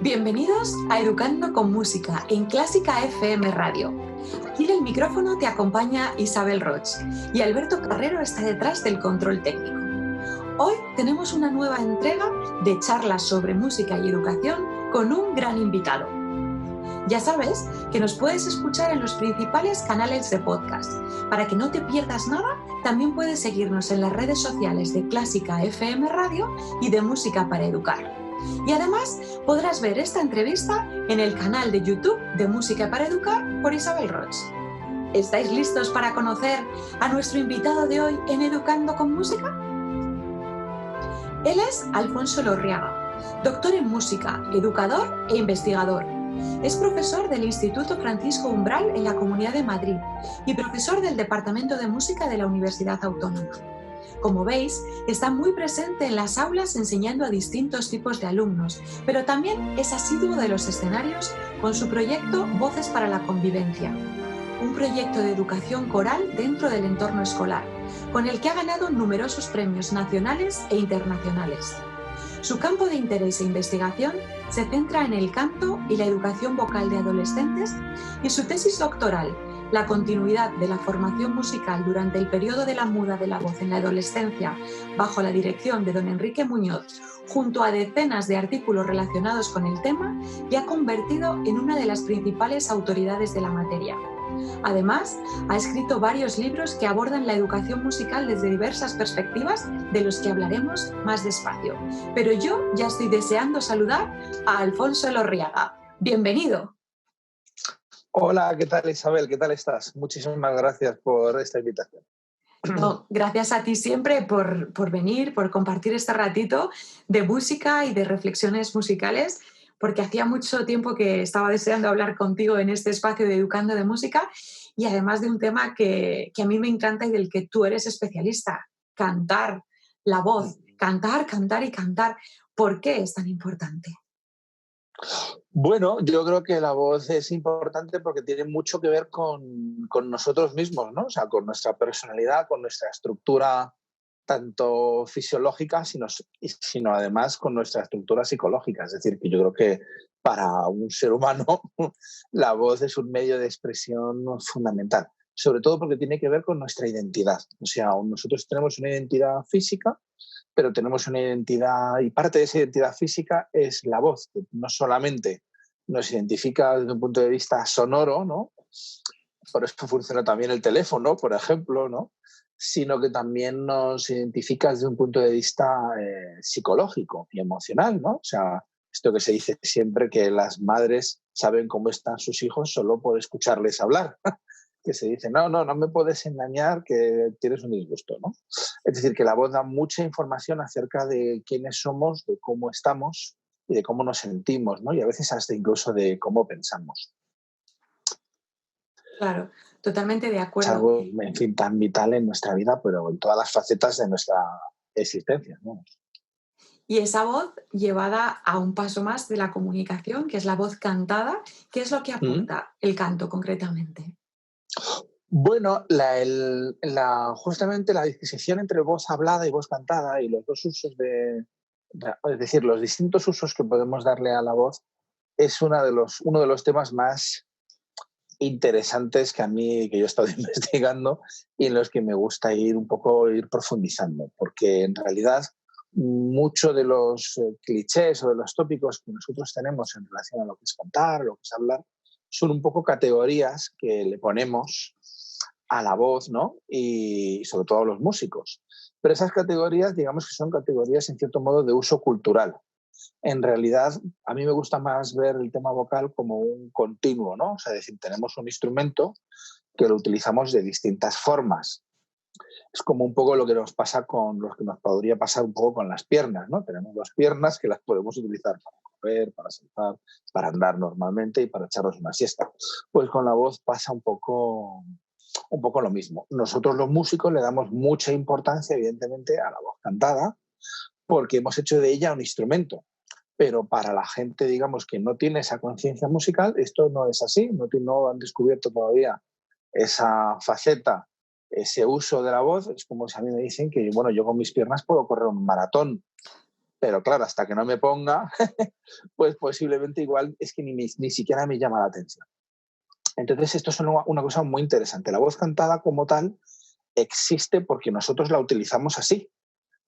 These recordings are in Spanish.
Bienvenidos a Educando con Música en Clásica FM Radio. Aquí en el micrófono te acompaña Isabel Roch y Alberto Carrero está detrás del control técnico. Hoy tenemos una nueva entrega de charlas sobre música y educación con un gran invitado. Ya sabes que nos puedes escuchar en los principales canales de podcast. Para que no te pierdas nada, también puedes seguirnos en las redes sociales de Clásica FM Radio y de Música para Educar. Y además podrás ver esta entrevista en el canal de YouTube de Música para Educar por Isabel Roch. ¿Estáis listos para conocer a nuestro invitado de hoy en Educando con Música? Él es Alfonso Elorriaga, doctor en música, educador e investigador. Es profesor del Instituto Francisco Umbral en la Comunidad de Madrid y profesor del Departamento de Música de la Universidad Autónoma. Como veis, está muy presente en las aulas enseñando a distintos tipos de alumnos, pero también es asiduo de los escenarios con su proyecto Voces para la Convivencia, un proyecto de educación coral dentro del entorno escolar, con el que ha ganado numerosos premios nacionales e internacionales. Su campo de interés e investigación se centra en el canto y la educación vocal de adolescentes y su tesis doctoral, la continuidad de la formación musical durante el periodo de la muda de la voz en la adolescencia, bajo la dirección de don Enrique Muñoz, junto a decenas de artículos relacionados con el tema, le ha convertido en una de las principales autoridades de la materia. Además, ha escrito varios libros que abordan la educación musical desde diversas perspectivas, de los que hablaremos más despacio. Pero yo ya estoy deseando saludar a Alfonso Elorriaga. ¡Bienvenido! Hola, ¿qué tal Isabel? ¿Qué tal estás? Muchísimas gracias por esta invitación. No, gracias a ti siempre por venir, por compartir este ratito de música y de reflexiones musicales, porque hacía mucho tiempo que estaba deseando hablar contigo en este espacio de Educando de Música y además de un tema que a mí me encanta y del que tú eres especialista, cantar, la voz, cantar, cantar y cantar. ¿Por qué es tan importante? Bueno, yo creo que la voz es importante porque tiene mucho que ver con nosotros mismos, ¿no? O sea, con nuestra personalidad, con nuestra estructura tanto fisiológica, sino además con nuestra estructura psicológica. Es decir, que yo creo que para un ser humano la voz es un medio de expresión fundamental, sobre todo porque tiene que ver con nuestra identidad. O sea, nosotros tenemos una identidad física, pero tenemos una identidad, y parte de esa identidad física es la voz, que no solamente nos identifica desde un punto de vista sonoro, ¿no? Por eso funciona también el teléfono, por ejemplo, ¿no? Sino que también nos identifica desde un punto de vista psicológico y emocional, ¿no? O sea, esto que se dice siempre, que las madres saben cómo están sus hijos solo por escucharles hablar. Que se dice, no me puedes engañar que tienes un disgusto, ¿no? Es decir, que la voz da mucha información acerca de quiénes somos, de cómo estamos y de cómo nos sentimos, ¿no? Y a veces hasta incluso de cómo pensamos. Claro, totalmente de acuerdo. Es algo, en fin, tan vital en nuestra vida, pero en todas las facetas de nuestra existencia, ¿no? Y esa voz llevada a un paso más de la comunicación, que es la voz cantada, ¿qué es lo que aporta el canto concretamente? Bueno, justamente la disquisición entre voz hablada y voz cantada y los dos usos es decir, los distintos usos que podemos darle a la voz es uno de los temas más interesantes que yo he estado investigando y en los que me gusta ir profundizando, porque en realidad muchos de los clichés o de los tópicos que nosotros tenemos en relación a lo que es cantar, lo que es hablar, son un poco categorías que le ponemos a la voz, ¿no? Y sobre todo a los músicos. Pero esas categorías, digamos que son categorías en cierto modo de uso cultural. En realidad, a mí me gusta más ver el tema vocal como un continuo, ¿no? O sea, es decir, tenemos un instrumento que lo utilizamos de distintas formas. Es como un poco lo que nos pasa lo que nos podría pasar un poco con las piernas, ¿no? Tenemos las piernas que las podemos utilizar para correr, para saltar, para andar normalmente y para echarnos una siesta. Pues con la voz pasa un poco lo mismo. Nosotros los músicos le damos mucha importancia, evidentemente, a la voz cantada porque hemos hecho de ella un instrumento. Pero para la gente, digamos, que no tiene esa conciencia musical, esto no es así. No han descubierto todavía esa faceta, ese uso de la voz. Es como si a mí me dicen que, bueno, yo con mis piernas puedo correr un maratón, Pero claro, hasta que no me ponga, pues posiblemente igual es que ni siquiera me llama la atención. Entonces, esto es una cosa muy interesante. La voz cantada como tal existe porque nosotros la utilizamos así.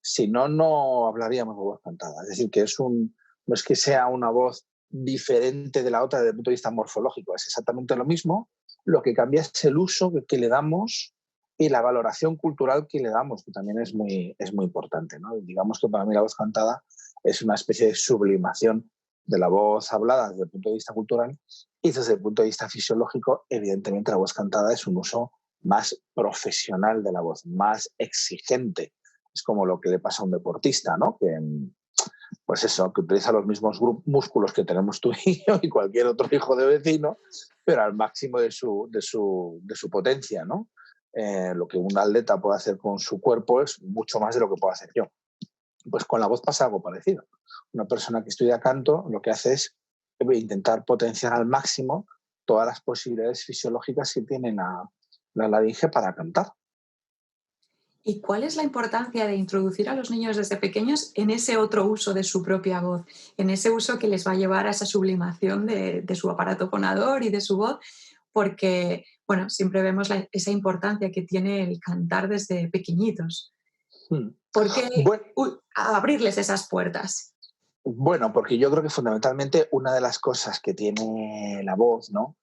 Si no, no hablaríamos de voz cantada. Es decir, que no es que sea una voz diferente de la otra desde el punto de vista morfológico, es exactamente lo mismo. Lo que cambia es el uso que le damos y la valoración cultural que le damos, que también es muy importante, ¿no? Digamos que para mí la voz cantada es una especie de sublimación de la voz hablada desde el punto de vista cultural, y desde el punto de vista fisiológico, evidentemente la voz cantada es un uso más profesional de la voz, más exigente. Es como lo que le pasa a un deportista, ¿no? Que, pues eso, que utiliza los mismos músculos que tenemos tú y yo y cualquier otro hijo de vecino, pero al máximo de su potencia, ¿no? Lo que un atleta puede hacer con su cuerpo es mucho más de lo que puedo hacer yo. Pues con la voz pasa algo parecido. Una persona que estudia canto lo que hace es intentar potenciar al máximo todas las posibilidades fisiológicas que tiene la laringe para cantar. ¿Y cuál es la importancia de introducir a los niños desde pequeños en ese otro uso de su propia voz, en ese uso que les va a llevar a esa sublimación de su aparato fonador y de su voz? Porque, bueno, siempre vemos esa importancia que tiene el cantar desde pequeñitos. Hmm. ¿Por qué Bueno, abrirles esas puertas? bueno, porque yo creo que fundamentalmente una de las cosas que tiene la voz, ¿no?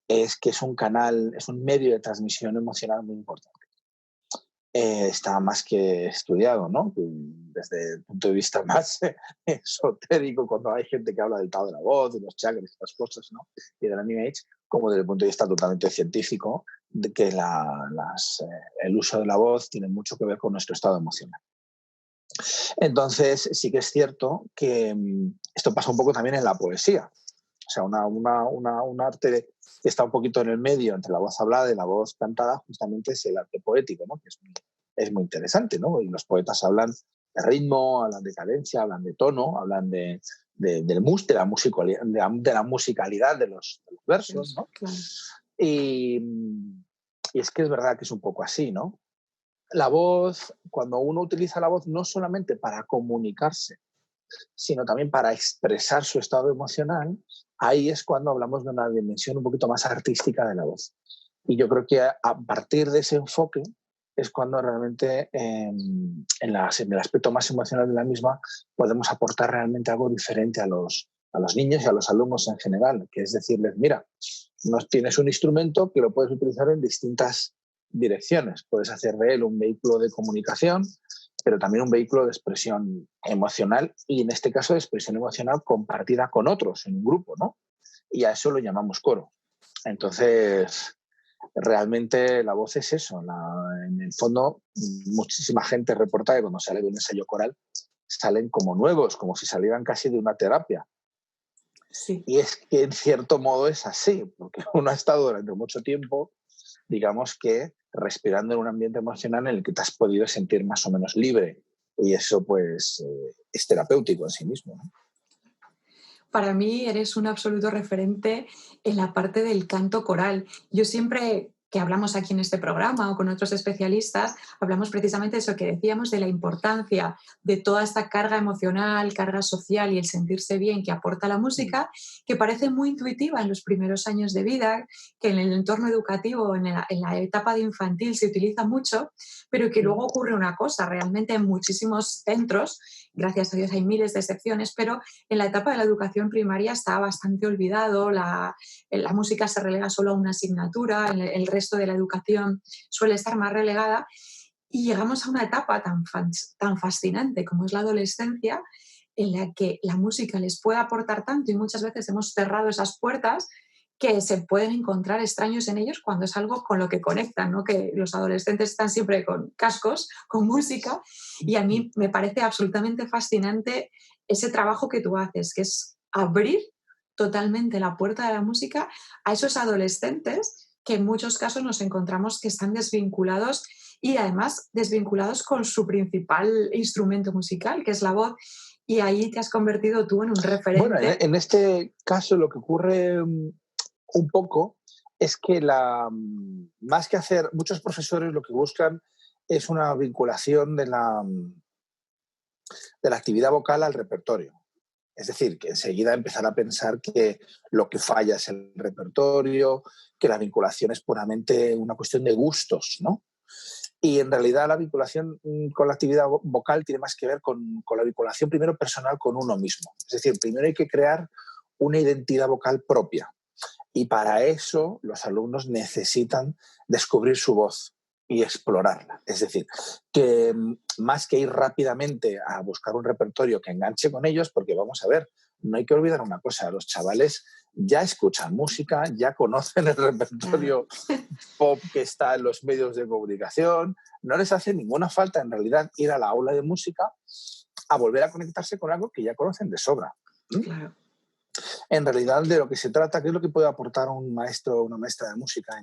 Es que es un canal, es un medio de transmisión emocional muy importante. Está más que estudiado, ¿no? Desde el punto de vista más esotérico, cuando hay gente que habla del Tao de la voz, de los chakras, estas cosas, ¿no? Y de la New Age, como desde el punto de vista totalmente científico, de que el uso de la voz tiene mucho que ver con nuestro estado emocional. Entonces, sí que es cierto que esto pasa un poco también en la poesía. O sea, un arte que está un poquito en el medio entre la voz hablada y la voz cantada, justamente es el arte poético, ¿no? Que es muy interesante, ¿no? Y los poetas hablan de ritmo, hablan de cadencia, hablan de tono, hablan de la musicalidad de los versos, ¿no? Claro. Y es que es verdad que es un poco así, ¿no? La voz, cuando uno utiliza la voz no solamente para comunicarse, sino también para expresar su estado emocional, ahí es cuando hablamos de una dimensión un poquito más artística de la voz. Y yo creo que a partir de ese enfoque es cuando realmente en el aspecto más emocional de la misma podemos aportar realmente algo diferente a los niños y a los alumnos en general, que es decirles, mira, tienes un instrumento que lo puedes utilizar en distintas direcciones. Puedes hacer de él un vehículo de comunicación, pero también un vehículo de expresión emocional y en este caso de expresión emocional compartida con otros en un grupo, ¿no? Y a eso lo llamamos coro. Entonces, realmente la voz es eso. En el fondo, muchísima gente reporta que cuando sale de un ensayo coral salen como nuevos, como si salieran casi de una terapia. Sí. Y es que en cierto modo es así, porque uno ha estado durante mucho tiempo, digamos que respirando en un ambiente emocional en el que te has podido sentir más o menos libre. Y eso pues es terapéutico en sí mismo, ¿no? Para mí eres un absoluto referente en la parte del canto coral. Yo siempre que hablamos aquí en este programa o con otros especialistas, hablamos precisamente de eso que decíamos, de la importancia de toda esta carga emocional, carga social y el sentirse bien que aporta la música, que parece muy intuitiva en los primeros años de vida, que en el entorno educativo, en la etapa de infantil se utiliza mucho, pero que luego ocurre una cosa, realmente en muchísimos centros, gracias a Dios hay miles de excepciones, pero en la etapa de la educación primaria está bastante olvidado, la música se relega solo a una asignatura, el resto de la educación suele estar más relegada y llegamos a una etapa tan fascinante como es la adolescencia en la que la música les puede aportar tanto y muchas veces hemos cerrado esas puertas que se pueden encontrar extraños en ellos cuando es algo con lo que conectan, ¿no? Que los adolescentes están siempre con cascos, con música, y a mí me parece absolutamente fascinante ese trabajo que tú haces, que es abrir totalmente la puerta de la música a esos adolescentes que en muchos casos nos encontramos que están desvinculados y además desvinculados con su principal instrumento musical, que es la voz, y ahí te has convertido tú en un Bueno, referente. en este caso lo que ocurre un poco es que más que hacer, muchos profesores lo que buscan es una vinculación de la actividad vocal al repertorio. Es decir, que enseguida empezar a pensar que lo que falla es el repertorio, que la vinculación es puramente una cuestión de gustos, ¿no? Y en realidad la vinculación con la actividad vocal tiene más que ver con la vinculación primero personal con uno mismo. Es decir, primero hay que crear una identidad vocal propia. Y para eso los alumnos necesitan descubrir su voz y explorarla. Es decir, que más que ir rápidamente a buscar un repertorio que enganche con ellos, porque vamos a ver, no hay que olvidar una cosa, los chavales ya escuchan música, ya conocen el repertorio pop que está en los medios de comunicación, no les hace ninguna falta en realidad ir a la aula de música a volver a conectarse con algo que ya conocen de sobra. Claro. En realidad de lo que se trata, ¿qué es lo que puede aportar un maestro o una maestra de música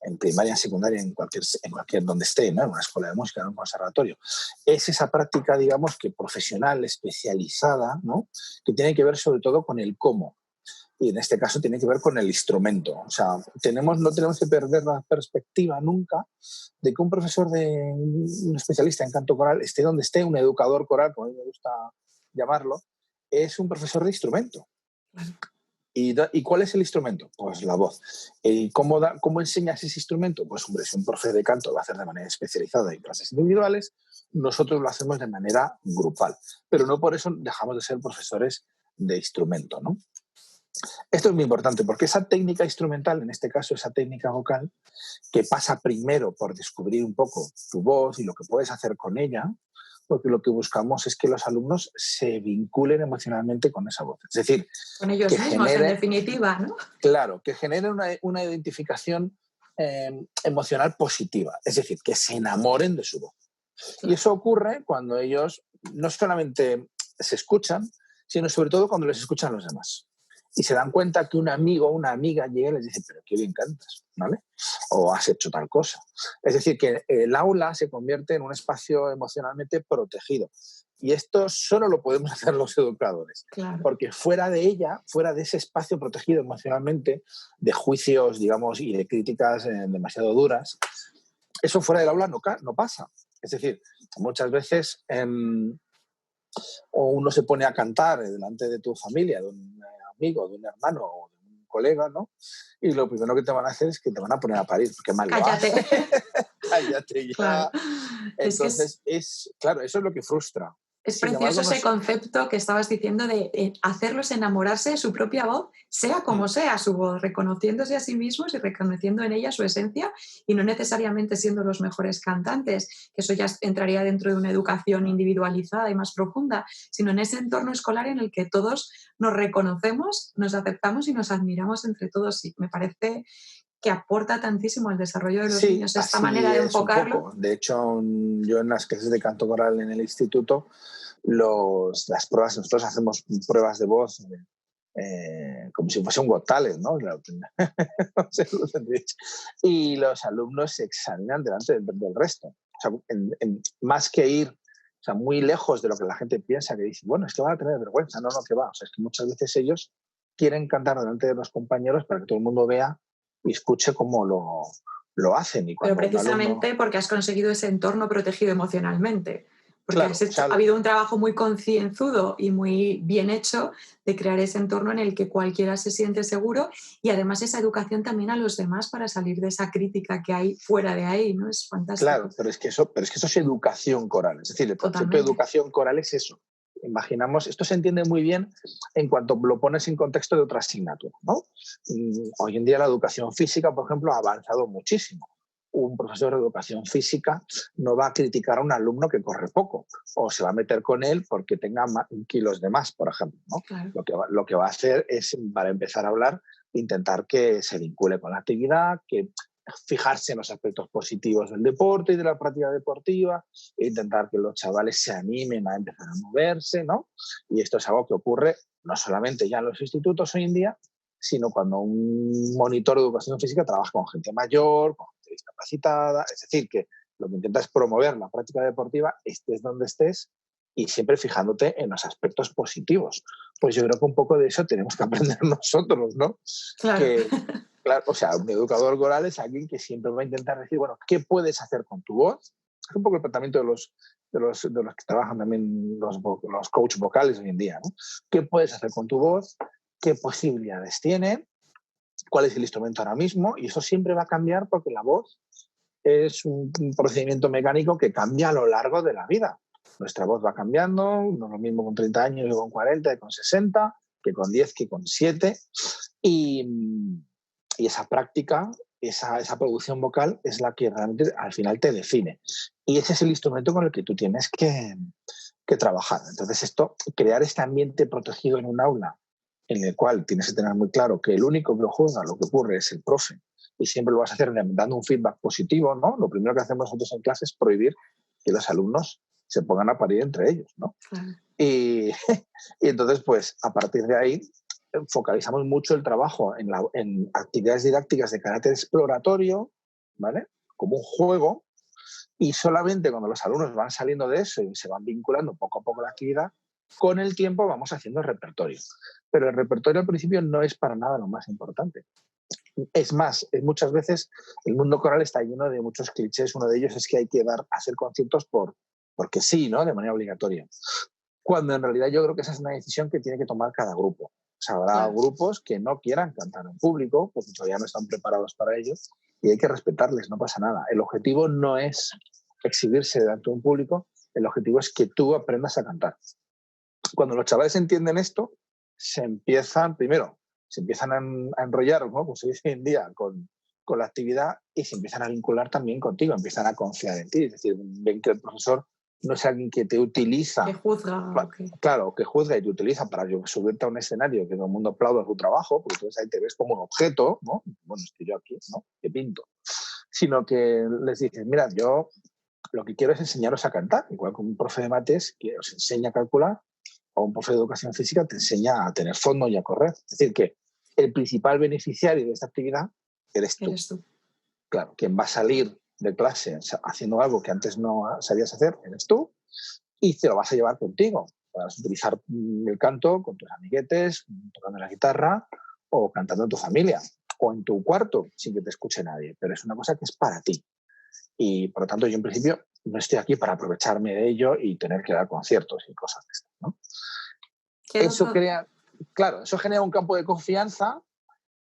en primaria, en secundaria, en cualquier donde esté, ¿no? En una escuela de música, en un conservatorio? Es esa práctica, digamos, que profesional, especializada, ¿no? Que tiene que ver sobre todo con el cómo. Y en este caso tiene que ver con el instrumento. O sea, no tenemos que perder la perspectiva nunca de que un profesor, un especialista en canto coral, esté donde esté, un educador coral, como a mí me gusta llamarlo, es un profesor de instrumento. ¿Y cuál es el instrumento? Pues la voz. ¿Y cómo enseñas ese instrumento? Pues hombre, si un profe de canto lo va a hacer de manera especializada en clases individuales, nosotros lo hacemos de manera grupal. Pero no por eso dejamos de ser profesores de instrumento, ¿no? Esto es muy importante porque esa técnica instrumental, en este caso esa técnica vocal, que pasa primero por descubrir un poco tu voz y lo que puedes hacer con ella, porque lo que buscamos es que los alumnos se vinculen emocionalmente con esa voz. Es decir, con ellos que mismos, en definitiva, ¿no? Claro, que genere una identificación emocional positiva. Es decir, que se enamoren de su voz. Claro. Y eso ocurre cuando ellos no solamente se escuchan, sino sobre todo cuando les escuchan los demás. Y se dan cuenta que un amigo o una amiga llega y les dice, pero qué bien cantas, ¿vale? O has hecho tal cosa. Es decir, que el aula se convierte en un espacio emocionalmente protegido. Y esto solo lo podemos hacer los educadores. Claro. Porque fuera de ella, fuera de ese espacio protegido emocionalmente, de juicios, digamos, y de críticas demasiado duras, eso fuera del aula no pasa. Es decir, muchas veces o uno se pone a cantar delante de tu familia, de un amigo, de un hermano o de un colega, ¿no? Y lo primero que te van a hacer es que te van a poner a parir, porque mal lo haces. Cállate ya. Claro. Entonces, claro, eso es lo que frustra. Es precioso ese concepto que estabas diciendo de hacerlos enamorarse de su propia voz, sea como sea su voz, reconociéndose a sí mismos y reconociendo en ella su esencia y no necesariamente siendo los mejores cantantes, que eso ya entraría dentro de una educación individualizada y más profunda, sino en ese entorno escolar en el que todos nos reconocemos, nos aceptamos y nos admiramos entre todos. Y me parece que aporta tantísimo al desarrollo de los niños esta manera de enfocarlo. De hecho, yo en las clases de canto coral en el instituto, las pruebas, nosotros hacemos pruebas de voz como si fuese un Got Talent, ¿no? Y los alumnos se examinan delante del resto. O sea, más que ir, o sea, muy lejos de lo que la gente piensa, que dice, bueno, es que van a tener vergüenza. No, que va. O sea, es que muchas veces ellos quieren cantar delante de los compañeros para que todo el mundo vea y escuche cómo lo hacen. Y pero precisamente porque has conseguido ese entorno protegido emocionalmente. Porque claro, ha habido un trabajo muy concienzudo y muy bien hecho de crear ese entorno en el que cualquiera se siente seguro y además esa educación también a los demás para salir de esa crítica que hay fuera de ahí, ¿no? Es fantástico. Claro, pero es que eso es educación coral. Es decir, el concepto de educación coral es eso. Imaginamos, esto se entiende muy bien en cuanto lo pones en contexto de otra asignatura, ¿no? Hoy en día la educación física, por ejemplo, ha avanzado muchísimo. Un profesor de educación física no va a criticar a un alumno que corre poco o se va a meter con él porque tenga kilos de más, por ejemplo, ¿no? Claro. Lo que va a hacer es, para empezar a hablar, intentar que se vincule con la actividad, que fijarse en los aspectos positivos del deporte y de la práctica deportiva, e intentar que los chavales se animen a empezar a moverse, ¿no? Y esto es algo que ocurre no solamente ya en los institutos hoy en día, sino cuando un monitor de educación física trabaja con gente mayor, con gente discapacitada. Es decir, que lo que intenta es promover la práctica deportiva, estés donde estés, y siempre fijándote en los aspectos positivos. Pues yo creo que un poco de eso tenemos que aprender nosotros, ¿no? Claro. Claro, o sea, un educador coral es alguien que siempre va a intentar decir, bueno, ¿qué puedes hacer con tu voz? Es un poco el planteamiento de los que trabajan también los coach vocales hoy en día, ¿no? ¿Qué puedes hacer con tu voz? ¿Qué posibilidades tiene? ¿Cuál es el instrumento ahora mismo? Y eso siempre va a cambiar porque la voz es un procedimiento mecánico que cambia a lo largo de la vida. Nuestra voz va cambiando, no es lo mismo con 30 años que con 40, que con 60, que con 10, que con 7. Y esa práctica, esa producción vocal es la que realmente al final te define. Y ese es el instrumento con el que tú tienes que trabajar. Entonces, crear este ambiente protegido en un aula en el cual tienes que tener muy claro que el único que juzga lo que ocurre es el profe y siempre lo vas a hacer dando un feedback positivo, ¿no? Lo primero que hacemos nosotros en clase es prohibir que los alumnos se pongan a parir entre ellos, ¿no? Claro. Y entonces, pues, a partir de ahí, focalizamos mucho el trabajo en actividades didácticas de carácter exploratorio, ¿vale? Como un juego, y solamente cuando los alumnos van saliendo de eso y se van vinculando poco a poco a la actividad, con el tiempo vamos haciendo el repertorio. Pero el repertorio al principio no es para nada lo más importante. Es más, muchas veces el mundo coral está lleno de muchos clichés. Uno de ellos es que hay que hacer conciertos porque sí, ¿no? De manera obligatoria. Cuando en realidad yo creo que esa es una decisión que tiene que tomar cada grupo. O sea, habrá grupos que no quieran cantar en público porque todavía no están preparados para ello y hay que respetarles, no pasa nada. El objetivo no es exhibirse delante de un público, el objetivo es que tú aprendas a cantar. Cuando los chavales entienden esto, se empiezan a enrollar, ¿no? Pues hoy en día con la actividad y se empiezan a vincular también contigo, empiezan a confiar en ti. Es decir, ven que el profesor no es alguien que te utiliza. Que juzga. Okay. Claro, que juzga y te utiliza para subirte a un escenario que todo el mundo aplauda su trabajo, porque entonces ahí te ves como un objeto, ¿no? Bueno, estoy yo aquí, ¿no? ¿Qué pinto? Sino que les dices, mira, yo lo que quiero es enseñaros a cantar, igual que un profe de mates que os enseña a calcular, o un profe de educación física te enseña a tener fondo y a correr. Es decir, que el principal beneficiario de esta actividad eres tú. Claro, quien va a salir de clase haciendo algo que antes no sabías hacer, eres tú, y te lo vas a llevar contigo. Vas a utilizar el canto con tus amiguetes, tocando la guitarra o cantando en tu familia o en tu cuarto sin que te escuche nadie. Pero es una cosa que es para ti. Y por lo tanto yo en principio no estoy aquí para aprovecharme de ello y tener que dar conciertos y cosas de esto, ¿no? Eso genera un campo de confianza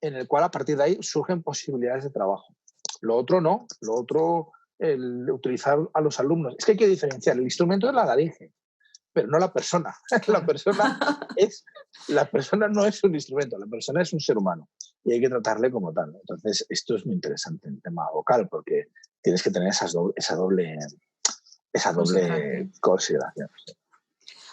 en el cual a partir de ahí surgen posibilidades de trabajo. Lo otro no, lo otro, el utilizar a los alumnos. Es que hay que diferenciar, el instrumento es la laringe, pero no la persona. La persona no es un instrumento, la persona es un ser humano y hay que tratarle como tal. Entonces, esto es muy interesante en el tema vocal porque tienes que tener esa doble consideración. Sí.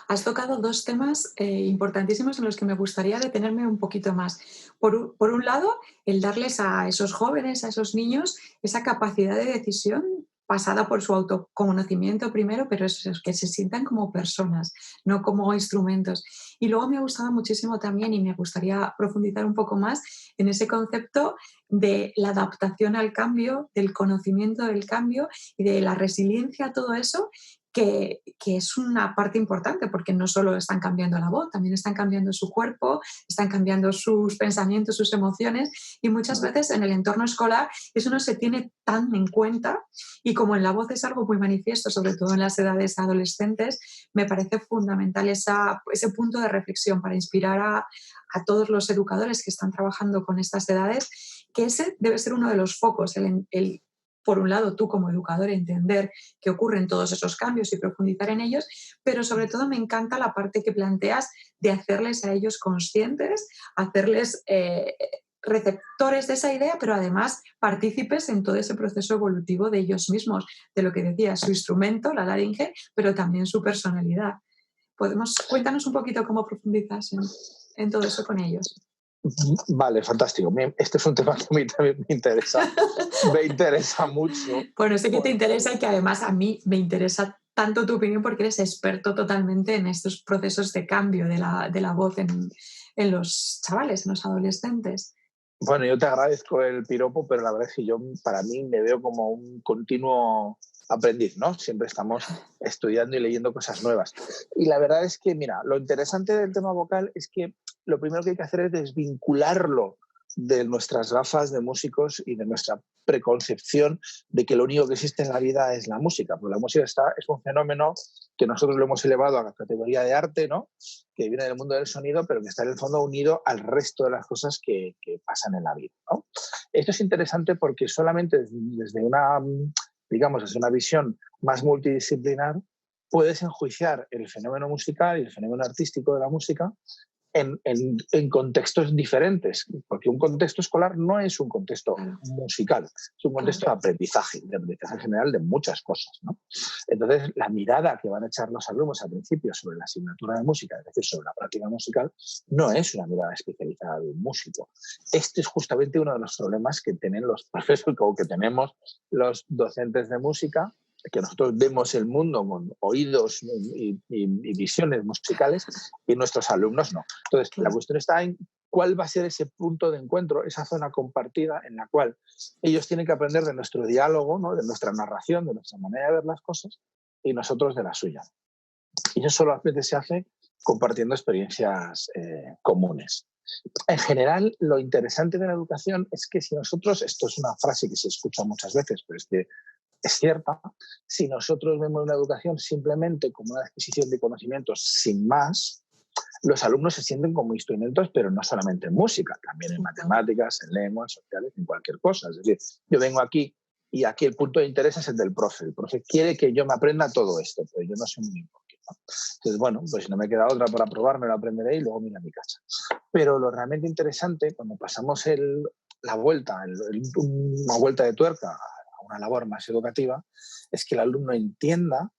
Has tocado dos temas importantísimos en los que me gustaría detenerme un poquito más. Por un lado, el darles a esos jóvenes, a esos niños, esa capacidad de decisión pasada por su autoconocimiento primero, pero es que se sientan como personas, no como instrumentos. Y luego me ha gustado muchísimo también, y me gustaría profundizar un poco más en ese concepto de la adaptación al cambio, del conocimiento del cambio y de la resiliencia a todo eso, que es una parte importante, porque no solo están cambiando la voz, también están cambiando su cuerpo, están cambiando sus pensamientos, sus emociones, y muchas veces en el entorno escolar eso no se tiene tan en cuenta, y como en la voz es algo muy manifiesto, sobre todo en las edades adolescentes, me parece fundamental ese punto de reflexión para inspirar a todos los educadores que están trabajando con estas edades, que ese debe ser uno de los focos, por un lado, tú como educador entender que ocurren todos esos cambios y profundizar en ellos, pero sobre todo me encanta la parte que planteas de hacerles a ellos conscientes, hacerles receptores de esa idea, pero además partícipes en todo ese proceso evolutivo de ellos mismos, de lo que decía, su instrumento, la laringe, pero también su personalidad. Cuéntanos un poquito cómo profundizas en todo eso con ellos. Vale, fantástico. Este es un tema que a mí también me interesa. Me interesa mucho. Bueno, sé que te interesa y que además a mí me interesa tanto tu opinión porque eres experto totalmente en estos procesos de cambio de la voz en los chavales, en los adolescentes. Bueno, yo te agradezco el piropo, pero la verdad es que yo, para mí, me veo como un continuo aprendiz, ¿no? Siempre estamos estudiando y leyendo cosas nuevas. Y la verdad es que, mira, lo interesante del tema vocal es que lo primero que hay que hacer es desvincularlo de nuestras gafas de músicos y de nuestra preconcepción de que lo único que existe en la vida es la música. Porque la música es un fenómeno que nosotros lo hemos elevado a la categoría de arte, ¿no? Que viene del mundo del sonido, pero que está en el fondo unido al resto de las cosas que pasan en la vida, ¿no? Esto es interesante porque solamente desde desde una visión más multidisciplinar puedes enjuiciar el fenómeno musical y el fenómeno artístico de la música en contextos diferentes, porque un contexto escolar no es un contexto musical, es un contexto de aprendizaje general de muchas cosas, ¿no? Entonces, la mirada que van a echar los alumnos al principio sobre la asignatura de música, es decir, sobre la práctica musical, no es una mirada especializada de un músico. Este es justamente uno de los problemas que tienen los profesores o que tenemos los docentes de música, que nosotros vemos el mundo con oídos y visiones musicales y nuestros alumnos no. Entonces, la cuestión está en cuál va a ser ese punto de encuentro, esa zona compartida en la cual ellos tienen que aprender de nuestro diálogo, ¿no? De nuestra narración, de nuestra manera de ver las cosas y nosotros de la suya. Y eso solamente se hace compartiendo experiencias comunes. En general, lo interesante de la educación es que si nosotros, esto es una frase que se escucha muchas veces, pero es cierta, si nosotros vemos la educación simplemente como una adquisición de conocimientos sin más, los alumnos se sienten como instrumentos, pero no solamente en música, también en matemáticas, en lenguas, sociales, en cualquier cosa. Es decir, yo vengo aquí y aquí el punto de interés es el del profe. El profe quiere que yo me aprenda todo esto, pero yo no sé muy bien por qué, ¿no? Entonces, bueno, pues si no me queda otra para probarme, lo aprenderé y luego me iré a mi casa. Pero lo realmente interesante, cuando pasamos una vuelta de tuerca a una labor más educativa, es que el alumno entienda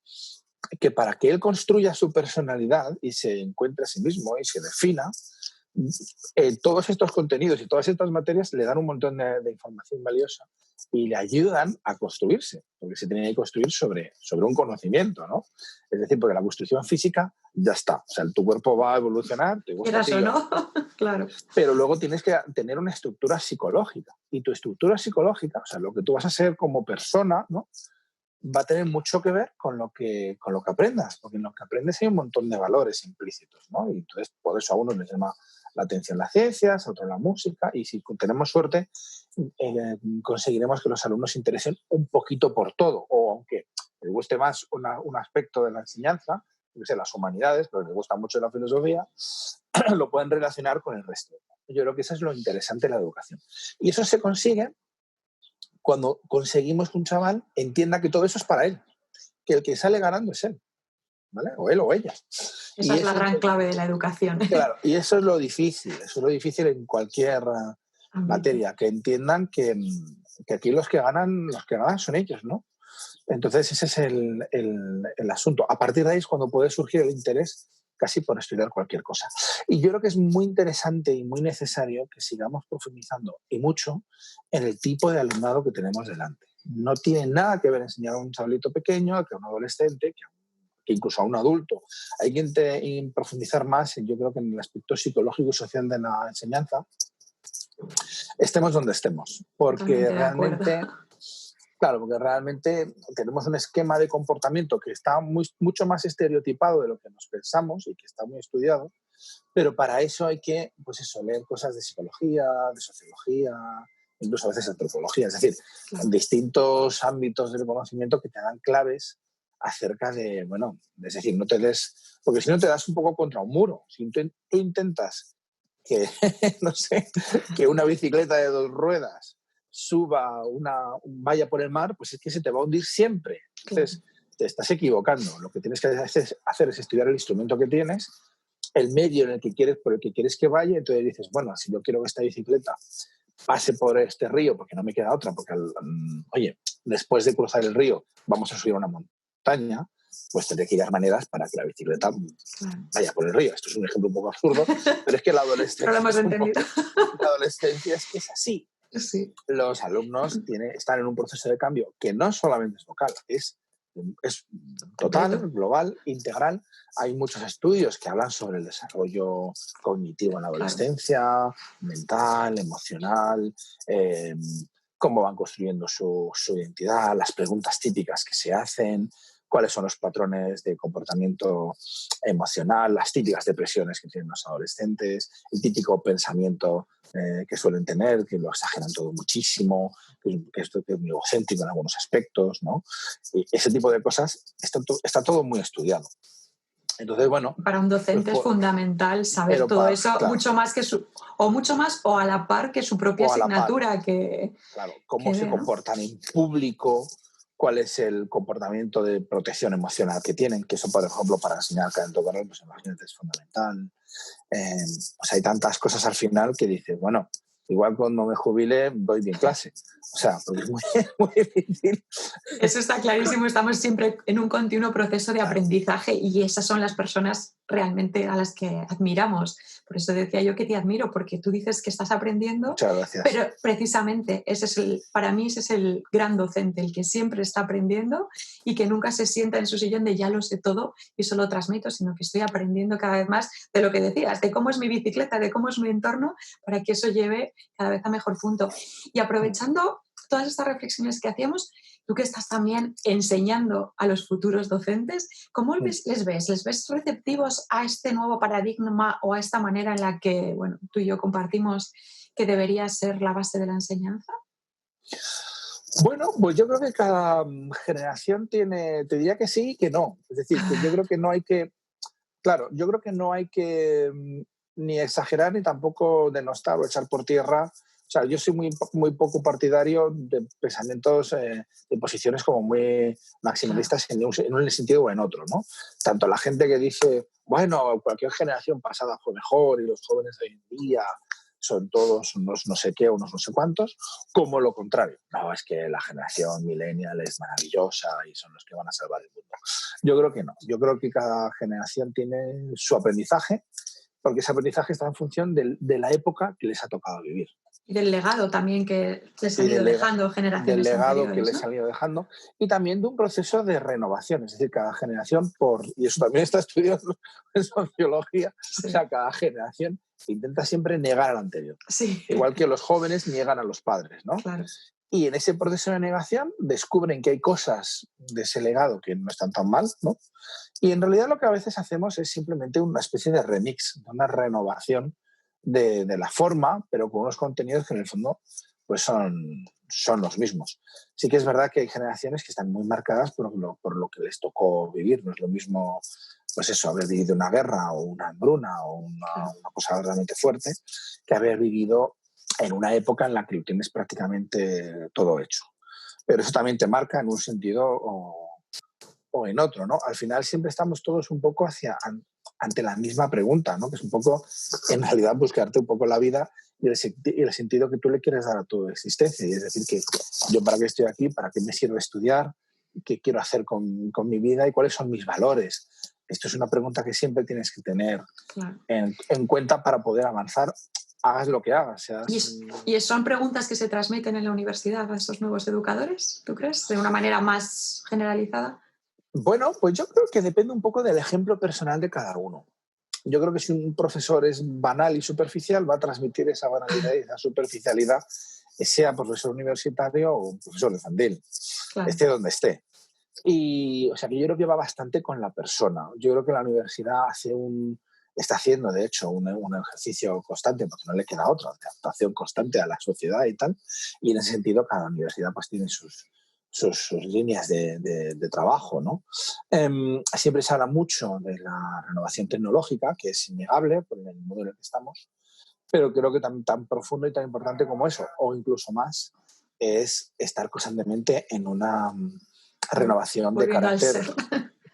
que para que él construya su personalidad y se encuentre a sí mismo y se defina, todos estos contenidos y todas estas materias le dan un montón de información valiosa y le ayudan a construirse, porque se tiene que construir sobre un conocimiento, ¿no? Es decir, porque la construcción física ya está. O sea, tu cuerpo va a evolucionar, te gusta a ti, ¿Quieras o no? Claro. Pero luego tienes que tener una estructura psicológica. Y tu estructura psicológica, o sea, lo que tú vas a ser como persona, ¿no? Va a tener mucho que ver con lo que aprendas, porque en lo que aprendes hay un montón de valores implícitos, ¿no? Y entonces, por eso a uno les llama la atención las ciencias, a otro la música, y si tenemos suerte, conseguiremos que los alumnos se interesen un poquito por todo, o aunque les guste más un aspecto de la enseñanza, yo sé, las humanidades, pero les gusta mucho la filosofía, lo pueden relacionar con el resto. Yo creo que eso es lo interesante de la educación. Y eso se consigue cuando conseguimos que un chaval entienda que todo eso es para él, que el que sale ganando es él, ¿vale? O él o ella. Esa es la gran clave de la educación. Claro, y eso es lo difícil en cualquier materia, que entiendan que aquí los que ganan son ellos, ¿no? Entonces ese es el asunto. A partir de ahí es cuando puede surgir el interés casi por estudiar cualquier cosa. Y yo creo que es muy interesante y muy necesario que sigamos profundizando y mucho en el tipo de alumnado que tenemos delante. No tiene nada que ver enseñar a un chavalito pequeño, que a un adolescente, que incluso a un adulto. Hay que profundizar más, yo creo que en el aspecto psicológico y social de la enseñanza, estemos donde estemos. Porque realmente tenemos un esquema de comportamiento que está mucho más estereotipado de lo que nos pensamos y que está muy estudiado, pero para eso hay que, pues eso, leer cosas de psicología, de sociología, incluso a veces antropología, es decir, distintos ámbitos del conocimiento que te dan claves acerca de, bueno, es decir, no te des, porque si no te das un poco contra un muro. Si tú intentas que, no sé, que una bicicleta de 2 ruedas vaya por el mar, pues es que se te va a hundir siempre. Entonces, te estás equivocando. Lo que tienes que hacer es estudiar el instrumento que tienes, el medio por el que quieres que vaya, entonces dices, bueno, si yo quiero que esta bicicleta pase por este río, porque no me queda otra, porque, oye, después de cruzar el río vamos a subir a una montaña, pues tendré que ir a maneras para que la bicicleta vaya por el río. Esto es un ejemplo un poco absurdo, pero es que la adolescencia es que es así. Sí. Los alumnos están en un proceso de cambio que no solamente es local, es total, global, integral. Hay muchos estudios que hablan sobre el desarrollo cognitivo en la adolescencia, mental, emocional, cómo van construyendo su identidad, las preguntas típicas que se hacen, cuáles son los patrones de comportamiento emocional, las típicas depresiones que tienen los adolescentes, el típico pensamiento que suelen tener, que lo exageran todo muchísimo, que es muy egocéntrico en algunos aspectos, ¿no? Y ese tipo de cosas está todo muy estudiado. Entonces, bueno... Para un docente es fundamental saber todo eso, claro, mucho más o a la par que su propia asignatura. Claro, cómo se comportan en público, cuál es el comportamiento de protección emocional que tienen, que eso, por ejemplo, para enseñar talento corral, pues imagínate, es fundamental. O sea, hay tantas cosas al final que dices, bueno, igual cuando me jubile doy bien clase. O sea, porque es muy, muy difícil. Eso está clarísimo, estamos siempre en un continuo proceso de aprendizaje y esas son las personas realmente a las que admiramos. Por eso decía yo que te admiro, porque tú dices que estás aprendiendo. Muchas gracias. Pero precisamente para mí ese es el gran docente, el que siempre está aprendiendo y que nunca se sienta en su sillón de ya lo sé todo y solo transmito, sino que estoy aprendiendo cada vez más de lo que decías, de cómo es mi bicicleta, de cómo es mi entorno, para que eso lleve cada vez a mejor punto. Y aprovechando todas estas reflexiones que hacíamos, tú que estás también enseñando a los futuros docentes, ¿cómo les ves? ¿Les ves receptivos a este nuevo paradigma o a esta manera en la que, bueno, tú y yo compartimos que debería ser la base de la enseñanza? Bueno, pues yo creo que cada generación te diría que sí y que no. Es decir, que yo creo que no hay que, claro, yo creo que no hay que ni exagerar ni tampoco denostar o echar por tierra. O sea, yo soy muy poco partidario de pensamientos, de posiciones como muy maximalistas en un sentido o en otro, ¿no? Tanto la gente que dice, bueno, cualquier generación pasada fue mejor y los jóvenes de hoy en día son todos unos no sé qué, unos no sé cuántos, como lo contrario. No, es que la generación millennial es maravillosa y son los que van a salvar el mundo. Yo creo que no. Yo creo que cada generación tiene su aprendizaje, porque ese aprendizaje está en función de la época que les ha tocado vivir. Y del legado también que les han ido dejando generaciones del legado anteriores, que les han ido dejando, y también de un proceso de renovación. Es decir, cada generación, y eso también está estudiado en sociología, sí. O sea, cada generación intenta siempre negar al anterior. Sí. Igual que los jóvenes niegan a los padres, ¿no? Claro. Y en ese proceso de negación descubren que hay cosas de ese legado que no están tan mal, ¿no? Y en realidad lo que a veces hacemos es simplemente una especie de remix, una renovación de la forma, pero con unos contenidos que en el fondo pues son los mismos. Sí que es verdad que hay generaciones que están muy marcadas por lo que les tocó vivir. No es lo mismo, pues eso, haber vivido una guerra o una hambruna o una cosa realmente fuerte que haber vivido en una época en la que lo tienes prácticamente todo hecho. Pero eso también te marca en un sentido o en otro, ¿no? Al final siempre estamos todos un poco ante la misma pregunta, ¿no? Que es un poco, en realidad, buscarte un poco la vida y el sentido que tú le quieres dar a tu existencia. Y es decir, que yo para qué estoy aquí, para qué me sirve estudiar, qué quiero hacer con mi vida y cuáles son mis valores. Esto es una pregunta que siempre tienes que tener en cuenta para poder avanzar, hagas lo que hagas. ¿Y son preguntas que se transmiten en la universidad a esos nuevos educadores, tú crees, de una manera más generalizada? Bueno, pues yo creo que depende un poco del ejemplo personal de cada uno. Yo creo que si un profesor es banal y superficial, va a transmitir esa banalidad y esa superficialidad, sea profesor universitario o profesor de infantil, esté donde esté. Y, o sea, que yo creo que va bastante con la persona. Yo creo que la universidad está haciendo, de hecho, un ejercicio constante, porque no le queda otra, de adaptación constante a la sociedad y tal. Y en ese sentido, cada universidad pues tiene sus líneas de trabajo, ¿no? Siempre se habla mucho de la renovación tecnológica, que es innegable por el mundo en el que estamos, pero creo que tan profundo y tan importante como eso, o incluso más, es estar constantemente en una renovación de carácter...